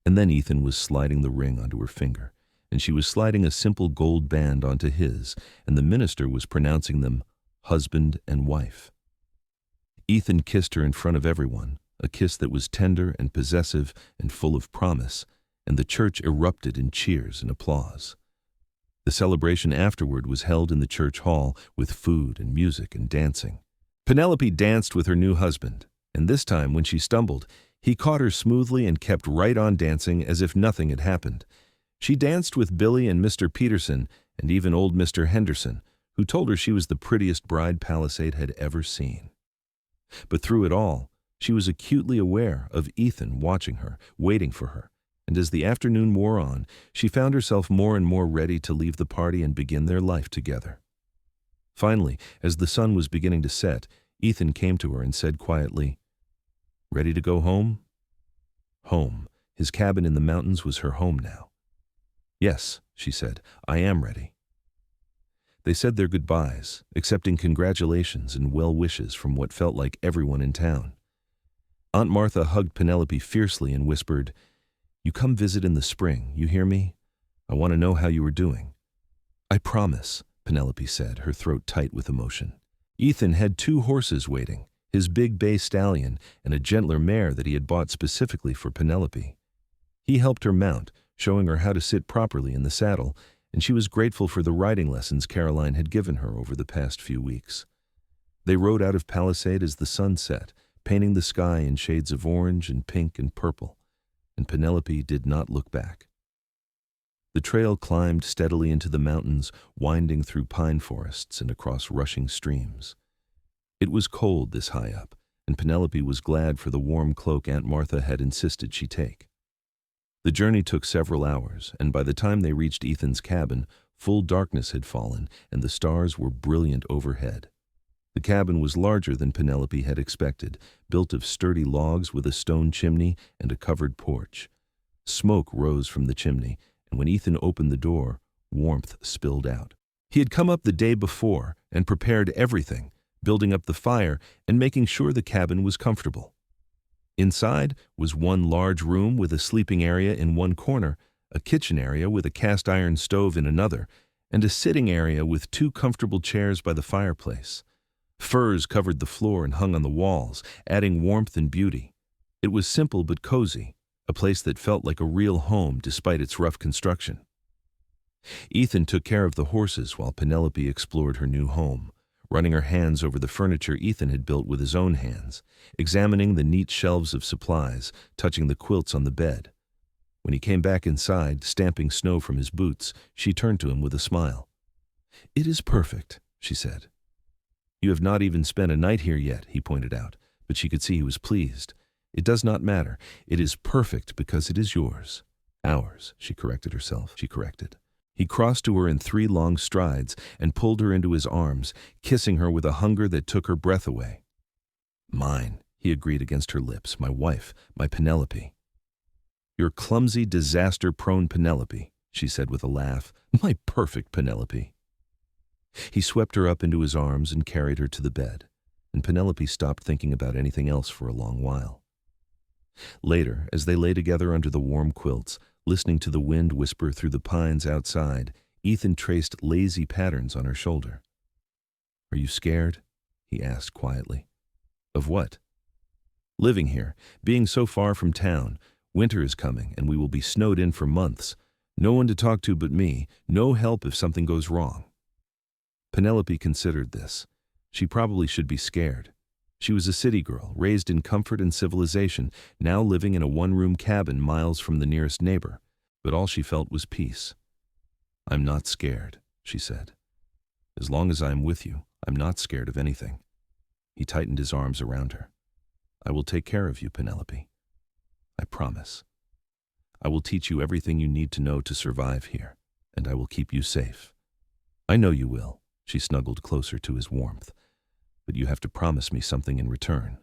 And then Ethan was sliding the ring onto her finger, and she was sliding a simple gold band onto his, and the minister was pronouncing them husband and wife. Ethan kissed her in front of everyone, a kiss that was tender and possessive and full of promise, and the church erupted in cheers and applause. The celebration afterward was held in the church hall with food and music and dancing. Penelope danced with her new husband, and this time when she stumbled, he caught her smoothly and kept right on dancing as if nothing had happened. She danced with Billy and Mr. Peterson and even old Mr. Henderson, who told her she was the prettiest bride Palisade had ever seen. But through it all, she was acutely aware of Ethan watching her, waiting for her, and as the afternoon wore on, she found herself more and more ready to leave the party and begin their life together. Finally, as the sun was beginning to set, Ethan came to her and said quietly, "Ready to go home?" Home. His cabin in the mountains was her home now. "Yes," she said, "I am ready." They said their goodbyes, accepting congratulations and well wishes from what felt like everyone in town. Aunt Martha hugged Penelope fiercely and whispered, "You come visit in the spring, you hear me? I want to know how you are doing." "I promise," Penelope said, her throat tight with emotion. Ethan had 2 horses waiting, his big bay stallion and a gentler mare that he had bought specifically for Penelope. He helped her mount, showing her how to sit properly in the saddle, and she was grateful for the riding lessons Caroline had given her over the past few weeks. They rode out of Palisade as the sun set, painting the sky in shades of orange and pink and purple, and Penelope did not look back. The trail climbed steadily into the mountains, winding through pine forests and across rushing streams. It was cold this high up, and Penelope was glad for the warm cloak Aunt Martha had insisted she take. The journey took several hours, and by the time they reached Ethan's cabin, full darkness had fallen and the stars were brilliant overhead. The cabin was larger than Penelope had expected, built of sturdy logs with a stone chimney and a covered porch. Smoke rose from the chimney, and when Ethan opened the door, warmth spilled out. He had come up the day before and prepared everything, building up the fire and making sure the cabin was comfortable. Inside was one large room with a sleeping area in one corner, a kitchen area with a cast-iron stove in another, and a sitting area with 2 comfortable chairs by the fireplace. Furs covered the floor and hung on the walls, adding warmth and beauty. It was simple but cozy, a place that felt like a real home despite its rough construction. Ethan took care of the horses while Penelope explored her new home, running her hands over the furniture Ethan had built with his own hands, examining the neat shelves of supplies, touching the quilts on the bed. When he came back inside, stamping snow from his boots, she turned to him with a smile. "It is perfect," she said. "You have not even spent a night here yet," he pointed out, but she could see he was pleased. "It does not matter. It is perfect because it is yours." "Ours," she corrected herself. He crossed to her in 3 long strides and pulled her into his arms, kissing her with a hunger that took her breath away. "Mine," he agreed against her lips, "my wife, my Penelope." "Your clumsy, disaster-prone Penelope," she said with a laugh. "My perfect Penelope." He swept her up into his arms and carried her to the bed, and Penelope stopped thinking about anything else for a long while. Later, as they lay together under the warm quilts, listening to the wind whisper through the pines outside, Ethan traced lazy patterns on her shoulder. "Are you scared?" he asked quietly. "Of what?" "Living here, being so far from town. Winter is coming, and we will be snowed in for months. No one to talk to but me, no help if something goes wrong." Penelope considered this. She probably should be scared. She was a city girl, raised in comfort and civilization, now living in a one-room cabin miles from the nearest neighbor, but all she felt was peace. "I'm not scared," she said. "As long as I am with you, I'm not scared of anything." He tightened his arms around her. "I will take care of you, Penelope. I promise. I will teach you everything you need to know to survive here, and I will keep you safe." "I know you will." She snuggled closer to his warmth. "But you have to promise me something in return."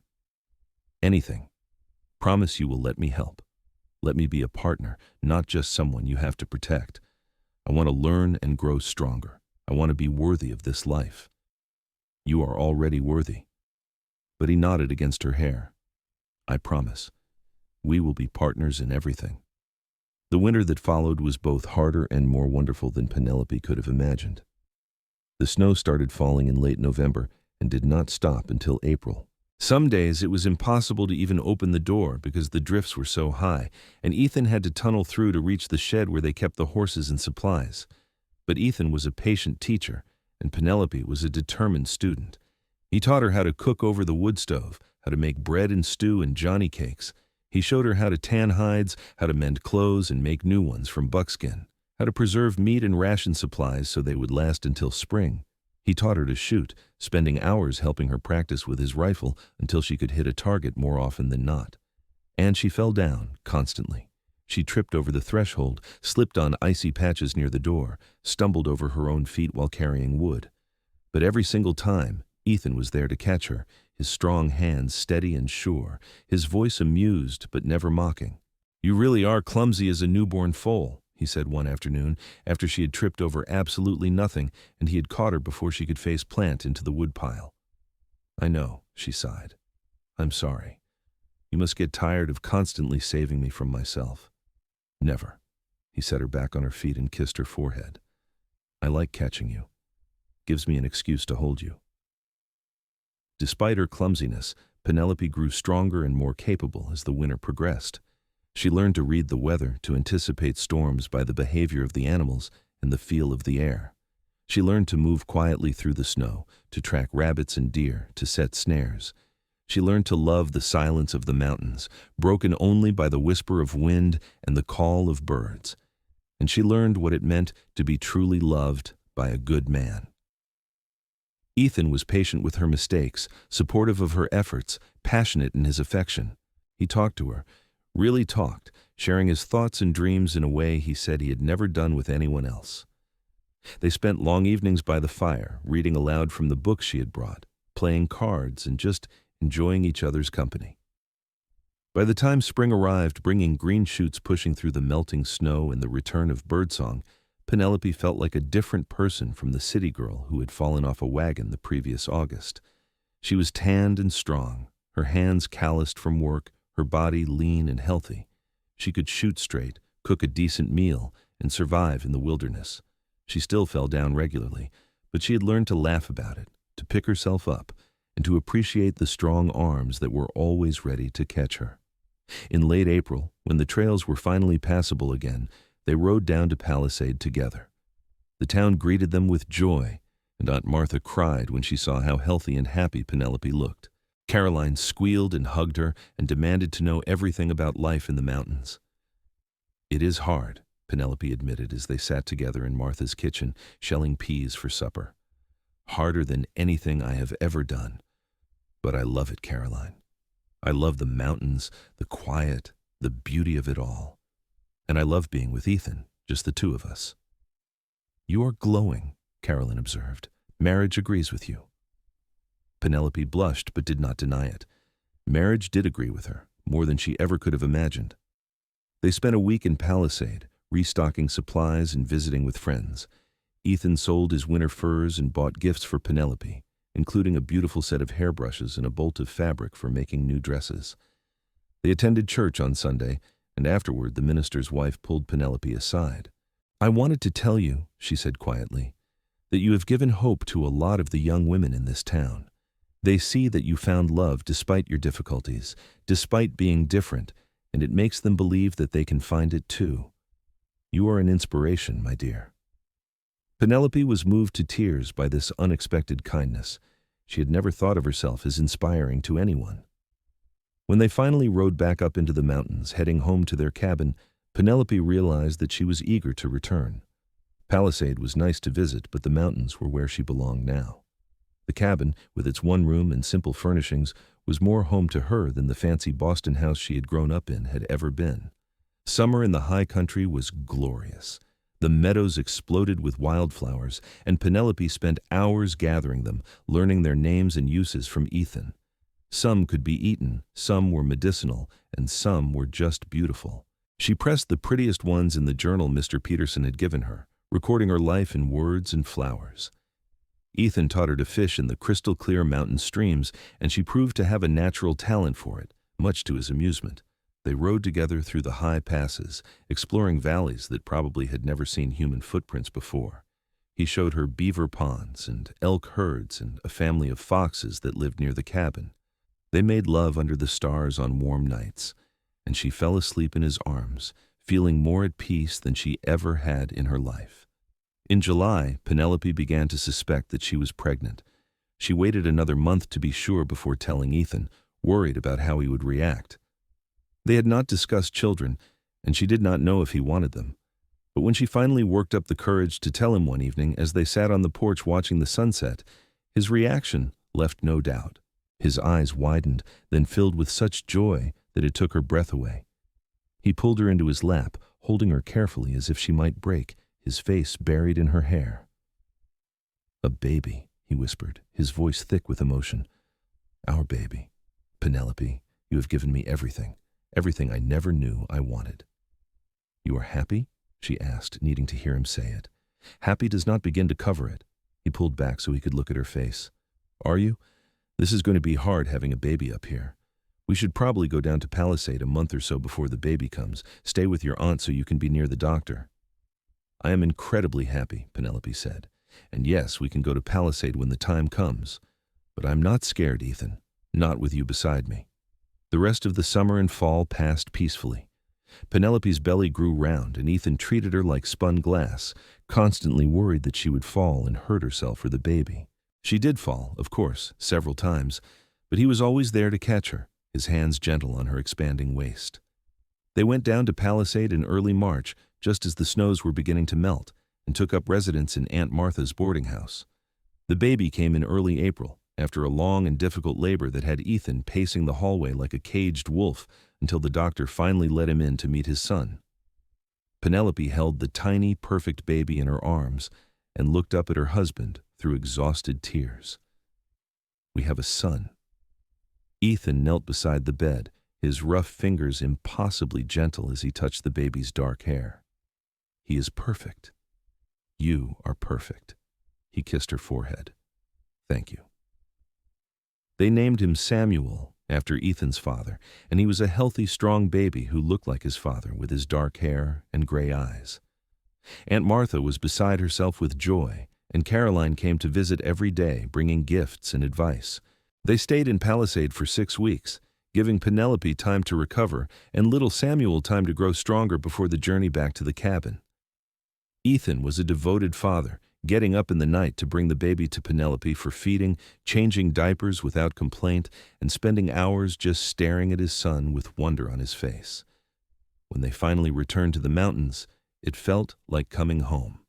"Anything. Promise you will let me help. Let me be a partner, not just someone you have to protect. I want to learn and grow stronger. I want to be worthy of this life." "You are already worthy." But he nodded against her hair. "I promise. We will be partners in everything." The winter that followed was both harder and more wonderful than Penelope could have imagined. The snow started falling in late November and did not stop until April. Some days it was impossible to even open the door because the drifts were so high, and Ethan had to tunnel through to reach the shed where they kept the horses and supplies. But Ethan was a patient teacher, and Penelope was a determined student. He taught her how to cook over the wood stove, how to make bread and stew and johnny cakes. He showed her how to tan hides, how to mend clothes and make new ones from buckskin, how to preserve meat and ration supplies so they would last until spring. He taught her to shoot, spending hours helping her practice with his rifle until she could hit a target more often than not. And she fell down, constantly. She tripped over the threshold, slipped on icy patches near the door, stumbled over her own feet while carrying wood. But every single time, Ethan was there to catch her, his strong hands steady and sure, his voice amused but never mocking. "You really are clumsy as a newborn foal," he said one afternoon, after she had tripped over absolutely nothing and he had caught her before she could face plant into the woodpile. "I know," she sighed. "I'm sorry. You must get tired of constantly saving me from myself." "Never." He set her back on her feet and kissed her forehead. "I like catching you. Gives me an excuse to hold you." Despite her clumsiness, Penelope grew stronger and more capable as the winter progressed. She learned to read the weather, to anticipate storms by the behavior of the animals and the feel of the air. She learned to move quietly through the snow, to track rabbits and deer, to set snares. She learned to love the silence of the mountains, broken only by the whisper of wind and the call of birds. And she learned what it meant to be truly loved by a good man. Ethan was patient with her mistakes, supportive of her efforts, passionate in his affection. He talked to her, really talked, sharing his thoughts and dreams in a way he said he had never done with anyone else. They spent long evenings by the fire, reading aloud from the books she had brought, playing cards, and just enjoying each other's company. By the time spring arrived, bringing green shoots pushing through the melting snow and the return of birdsong, Penelope felt like a different person from the city girl who had fallen off a wagon the previous August. She was tanned and strong, her hands calloused from work, her body lean and healthy. She could shoot straight, cook a decent meal, and survive in the wilderness. She still fell down regularly, but she had learned to laugh about it, to pick herself up, and to appreciate the strong arms that were always ready to catch her. In late April, when the trails were finally passable again, they rode down to Palisade together. The town greeted them with joy, and Aunt Martha cried when she saw how healthy and happy Penelope looked. Caroline squealed and hugged her and demanded to know everything about life in the mountains. "It is hard," Penelope admitted as they sat together in Martha's kitchen, shelling peas for supper. "Harder than anything I have ever done. But I love it, Caroline. I love the mountains, the quiet, the beauty of it all. And I love being with Ethan, just the two of us." "You are glowing," Caroline observed. "Marriage agrees with you." Penelope blushed but did not deny it. Marriage did agree with her, more than she ever could have imagined. They spent a week in Palisade, restocking supplies and visiting with friends. Ethan sold his winter furs and bought gifts for Penelope, including a beautiful set of hairbrushes and a bolt of fabric for making new dresses. They attended church on Sunday, and afterward the minister's wife pulled Penelope aside. "I wanted to tell you," she said quietly, "that you have given hope to a lot of the young women in this town. They see that you found love despite your difficulties, despite being different, and it makes them believe that they can find it too. You are an inspiration, my dear." Penelope was moved to tears by this unexpected kindness. She had never thought of herself as inspiring to anyone. When they finally rode back up into the mountains, heading home to their cabin, Penelope realized that she was eager to return. Palisade was nice to visit, but the mountains were where she belonged now. The cabin, with its one room and simple furnishings, was more home to her than the fancy Boston house she had grown up in had ever been. Summer in the high country was glorious. The meadows exploded with wildflowers, and Penelope spent hours gathering them, learning their names and uses from Ethan. Some could be eaten, some were medicinal, and some were just beautiful. She pressed the prettiest ones in the journal Mr. Peterson had given her, recording her life in words and flowers. Ethan taught her to fish in the crystal-clear mountain streams, and she proved to have a natural talent for it, much to his amusement. They rode together through the high passes, exploring valleys that probably had never seen human footprints before. He showed her beaver ponds and elk herds and a family of foxes that lived near the cabin. They made love under the stars on warm nights, and she fell asleep in his arms, feeling more at peace than she ever had in her life. In July, Penelope began to suspect that she was pregnant. She waited another month to be sure before telling Ethan, worried about how he would react. They had not discussed children, and she did not know if he wanted them. But when she finally worked up the courage to tell him one evening as they sat on the porch watching the sunset, his reaction left no doubt. His eyes widened, then filled with such joy that it took her breath away. He pulled her into his lap, holding her carefully as if she might break, his face buried in her hair. "A baby," he whispered, his voice thick with emotion. "Our baby. Penelope, you have given me everything, everything I never knew I wanted." "You are happy?" she asked, needing to hear him say it. "Happy does not begin to cover it." He pulled back so he could look at her face. "Are you? This is going to be hard having a baby up here. We should probably go down to Palisade a month or so before the baby comes. Stay with your aunt so you can be near the doctor." "I am incredibly happy," Penelope said. "And yes, we can go to Palisade when the time comes. But I'm not scared, Ethan. Not with you beside me. The rest of the summer and fall passed peacefully. Penelope's belly grew round, and Ethan treated her like spun glass, constantly worried that she would fall and hurt herself or the baby. She did fall, of course, several times, but he was always there to catch her, his hands gentle on her expanding waist. They went down to Palisade in early March, just as the snows were beginning to melt, and took up residence in Aunt Martha's boarding house. The baby came in early April, after a long and difficult labor that had Ethan pacing the hallway like a caged wolf until the doctor finally let him in to meet his son. Penelope held the tiny, perfect baby in her arms and looked up at her husband through exhausted tears. "We have a son." Ethan knelt beside the bed, his rough fingers impossibly gentle as he touched the baby's dark hair. "He is perfect. You are perfect." He kissed her forehead. "Thank you." They named him Samuel, after Ethan's father, and he was a healthy, strong baby who looked like his father with his dark hair and gray eyes. Aunt Martha was beside herself with joy, and Caroline came to visit every day, bringing gifts and advice. They stayed in Palisade for 6 weeks, giving Penelope time to recover and little Samuel time to grow stronger before the journey back to the cabin. Ethan was a devoted father, getting up in the night to bring the baby to Penelope for feeding, changing diapers without complaint, and spending hours just staring at his son with wonder on his face. When they finally returned to the mountains, it felt like coming home.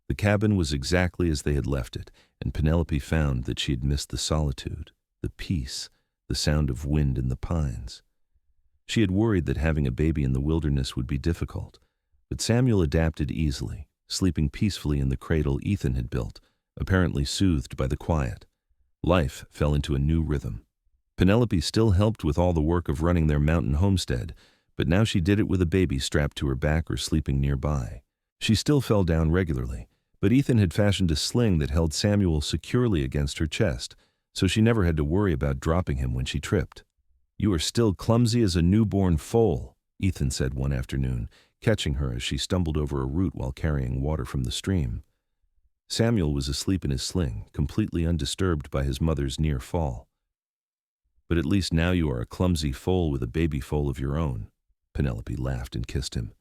The cabin was exactly as they had left it, and Penelope found that she had missed the solitude, the peace, the sound of wind in the pines. She had worried that having a baby in the wilderness would be difficult, but Samuel adapted easily, sleeping peacefully in the cradle Ethan had built, apparently soothed by the quiet. Life fell into a new rhythm. Penelope still helped with all the work of running their mountain homestead, but now she did it with a baby strapped to her back or sleeping nearby. She still fell down regularly, but Ethan had fashioned a sling that held Samuel securely against her chest, so she never had to worry about dropping him when she tripped. "You are still clumsy as a newborn foal," Ethan said one afternoon, catching her as she stumbled over a root while carrying water from the stream. Samuel was asleep in his sling, completely undisturbed by his mother's near fall. "But at least now you are a clumsy foal with a baby foal of your own." Penelope laughed and kissed him.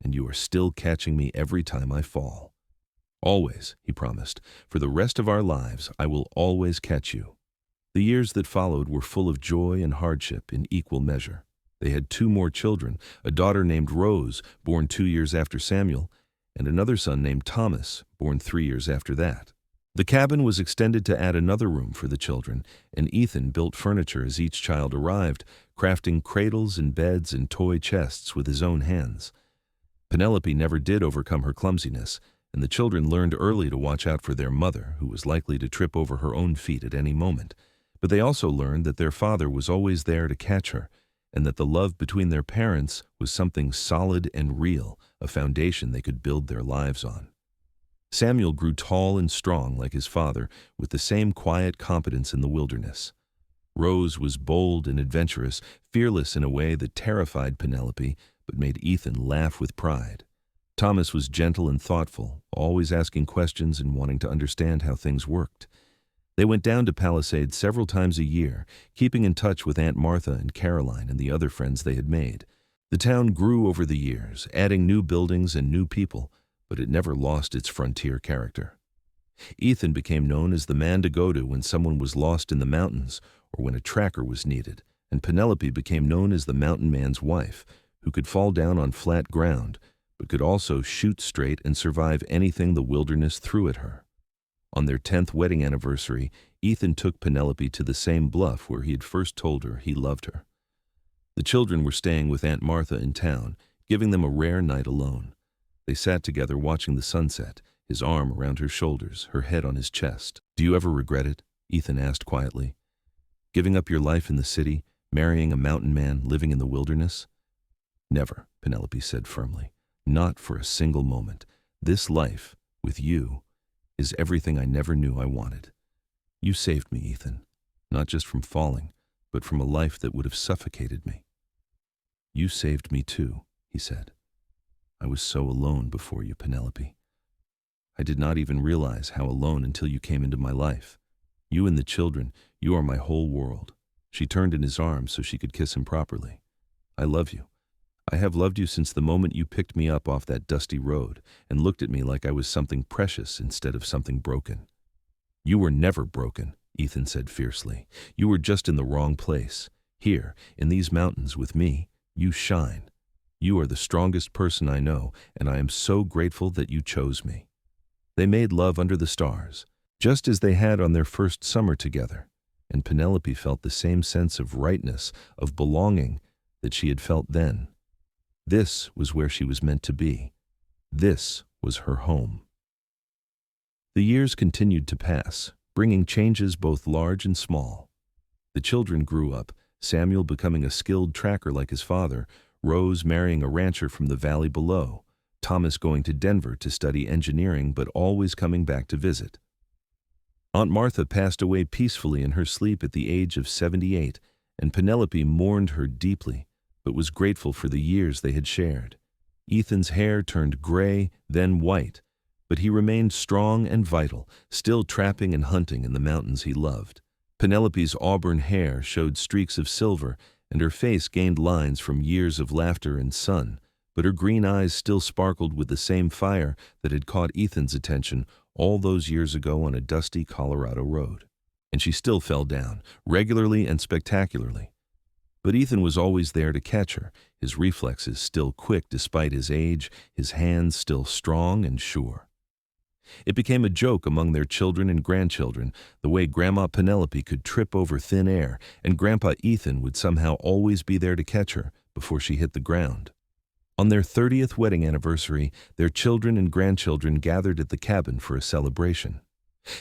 "And you are still catching me every time I fall." "Always," he promised. "For the rest of our lives, I will always catch you." The years that followed were full of joy and hardship in equal measure. They had 2 more children, a daughter named Rose, born 2 years after Samuel, and another son named Thomas, born 3 years after that. The cabin was extended to add another room for the children, and Ethan built furniture as each child arrived, crafting cradles and beds and toy chests with his own hands. Penelope never did overcome her clumsiness, and the children learned early to watch out for their mother, who was likely to trip over her own feet at any moment. But they also learned that their father was always there to catch her, and that the love between their parents was something solid and real, a foundation they could build their lives on. Samuel grew tall and strong like his father, with the same quiet competence in the wilderness. Rose was bold and adventurous, fearless in a way that terrified Penelope, but made Ethan laugh with pride. Thomas was gentle and thoughtful, always asking questions and wanting to understand how things worked. They went down to Palisade several times a year, keeping in touch with Aunt Martha and Caroline and the other friends they had made. The town grew over the years, adding new buildings and new people, but it never lost its frontier character. Ethan became known as the man to go to when someone was lost in the mountains or when a tracker was needed, and Penelope became known as the mountain man's wife, who could fall down on flat ground, but could also shoot straight and survive anything the wilderness threw at her. On their 10th wedding anniversary, Ethan took Penelope to the same bluff where he had first told her he loved her. The children were staying with Aunt Martha in town, giving them a rare night alone. They sat together watching the sunset, his arm around her shoulders, her head on his chest. "Do you ever regret it?" Ethan asked quietly. "Giving up your life in the city, marrying a mountain man, living in the wilderness?" "Never," Penelope said firmly. "Not for a single moment. This life, with you, is everything I never knew I wanted. You saved me, Ethan, not just from falling, but from a life that would have suffocated me." "You saved me too," he said. "I was so alone before you, Penelope. I did not even realize how alone until you came into my life. You and the children, you are my whole world." She turned in his arms so she could kiss him properly. "I love you. I have loved you since the moment you picked me up off that dusty road and looked at me like I was something precious instead of something broken." "You were never broken," Ethan said fiercely. "You were just in the wrong place. Here, in these mountains with me, you shine. You are the strongest person I know, and I am so grateful that you chose me." They made love under the stars, just as they had on their first summer together, and Penelope felt the same sense of rightness, of belonging, that she had felt then. This was where she was meant to be. This was her home. The years continued to pass, bringing changes both large and small. The children grew up, Samuel becoming a skilled tracker like his father, Rose marrying a rancher from the valley below, Thomas going to Denver to study engineering but always coming back to visit. Aunt Martha passed away peacefully in her sleep at the age of 78, and Penelope mourned her deeply, but was grateful for the years they had shared. Ethan's hair turned gray, then white, but he remained strong and vital, still trapping and hunting in the mountains he loved. Penelope's auburn hair showed streaks of silver, and her face gained lines from years of laughter and sun, but her green eyes still sparkled with the same fire that had caught Ethan's attention all those years ago on a dusty Colorado road. And she still fell down, regularly and spectacularly. But Ethan was always there to catch her, his reflexes still quick despite his age, his hands still strong and sure. It became a joke among their children and grandchildren, the way Grandma Penelope could trip over thin air, and Grandpa Ethan would somehow always be there to catch her before she hit the ground. On their 30th wedding anniversary, their children and grandchildren gathered at the cabin for a celebration.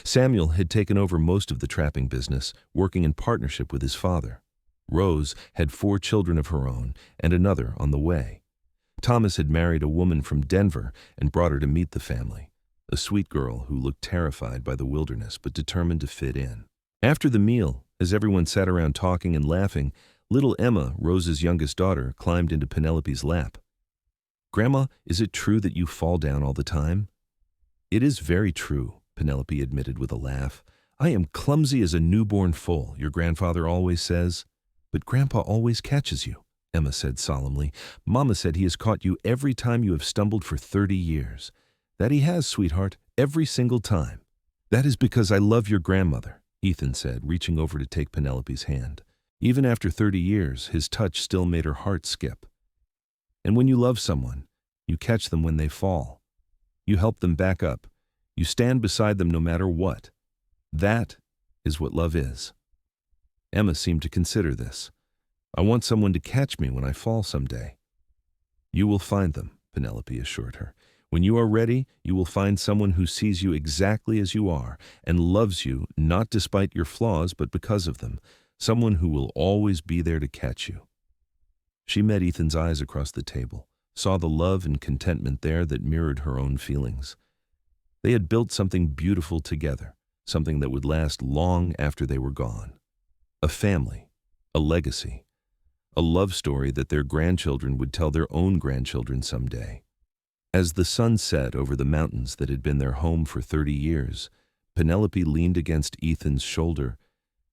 Samuel had taken over most of the trapping business, working in partnership with his father. Rose had 4 children of her own and another on the way. Thomas had married a woman from Denver and brought her to meet the family, a sweet girl who looked terrified by the wilderness but determined to fit in. After the meal, as everyone sat around talking and laughing, little Emma, Rose's youngest daughter, climbed into Penelope's lap. "Grandma, is it true that you fall down all the time?" "It is very true," Penelope admitted with a laugh. "I am clumsy as a newborn foal, your grandfather always says." "But Grandpa always catches you," Emma said solemnly. "Mama said he has caught you every time you have stumbled for 30 years. "That he has, sweetheart, every single time." "That is because I love your grandmother," Ethan said, reaching over to take Penelope's hand. Even after 30 years, his touch still made her heart skip. "And when you love someone, you catch them when they fall. You help them back up. You stand beside them no matter what. That is what love is." Emma seemed to consider this. "I want someone to catch me when I fall someday." "You will find them," Penelope assured her. "When you are ready, you will find someone who sees you exactly as you are and loves you not despite your flaws but because of them, someone who will always be there to catch you." She met Ethan's eyes across the table, saw the love and contentment there that mirrored her own feelings. They had built something beautiful together, something that would last long after they were gone. A family, a legacy, a love story that their grandchildren would tell their own grandchildren someday. As the sun set over the mountains that had been their home for 30 years, Penelope leaned against Ethan's shoulder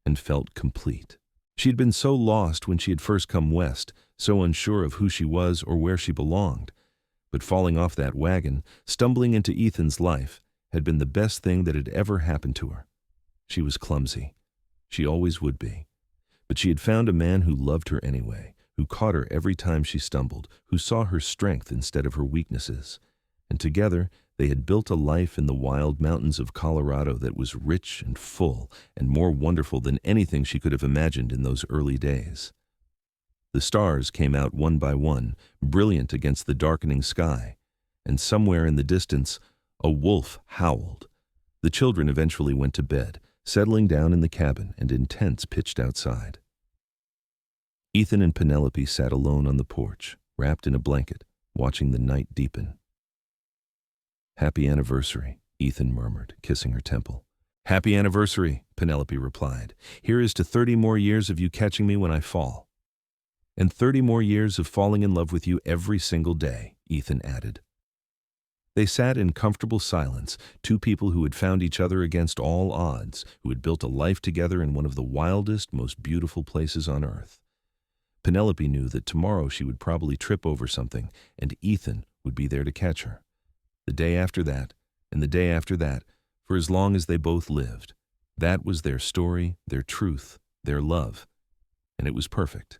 and felt complete. She had been so lost when she had first come west, so unsure of who she was or where she belonged. But falling off that wagon, stumbling into Ethan's life, had been the best thing that had ever happened to her. She was clumsy. She always would be. But she had found a man who loved her anyway, who caught her every time she stumbled, who saw her strength instead of her weaknesses. And together, they had built a life in the wild mountains of Colorado that was rich and full and more wonderful than anything she could have imagined in those early days. The stars came out one by one, brilliant against the darkening sky, and somewhere in the distance, a wolf howled. The children eventually went to bed, settling down in the cabin and in tents pitched outside. Ethan and Penelope sat alone on the porch, wrapped in a blanket, watching the night deepen. "Happy anniversary," Ethan murmured, kissing her temple. "Happy anniversary," Penelope replied. "Here is to 30 more years of you catching me when I fall." "And 30 more years of falling in love with you every single day," Ethan added. They sat in comfortable silence, two people who had found each other against all odds, who had built a life together in one of the wildest, most beautiful places on earth. Penelope knew that tomorrow she would probably trip over something, and Ethan would be there to catch her. The day after that, and the day after that, for as long as they both lived. That was their story, their truth, their love. And it was perfect.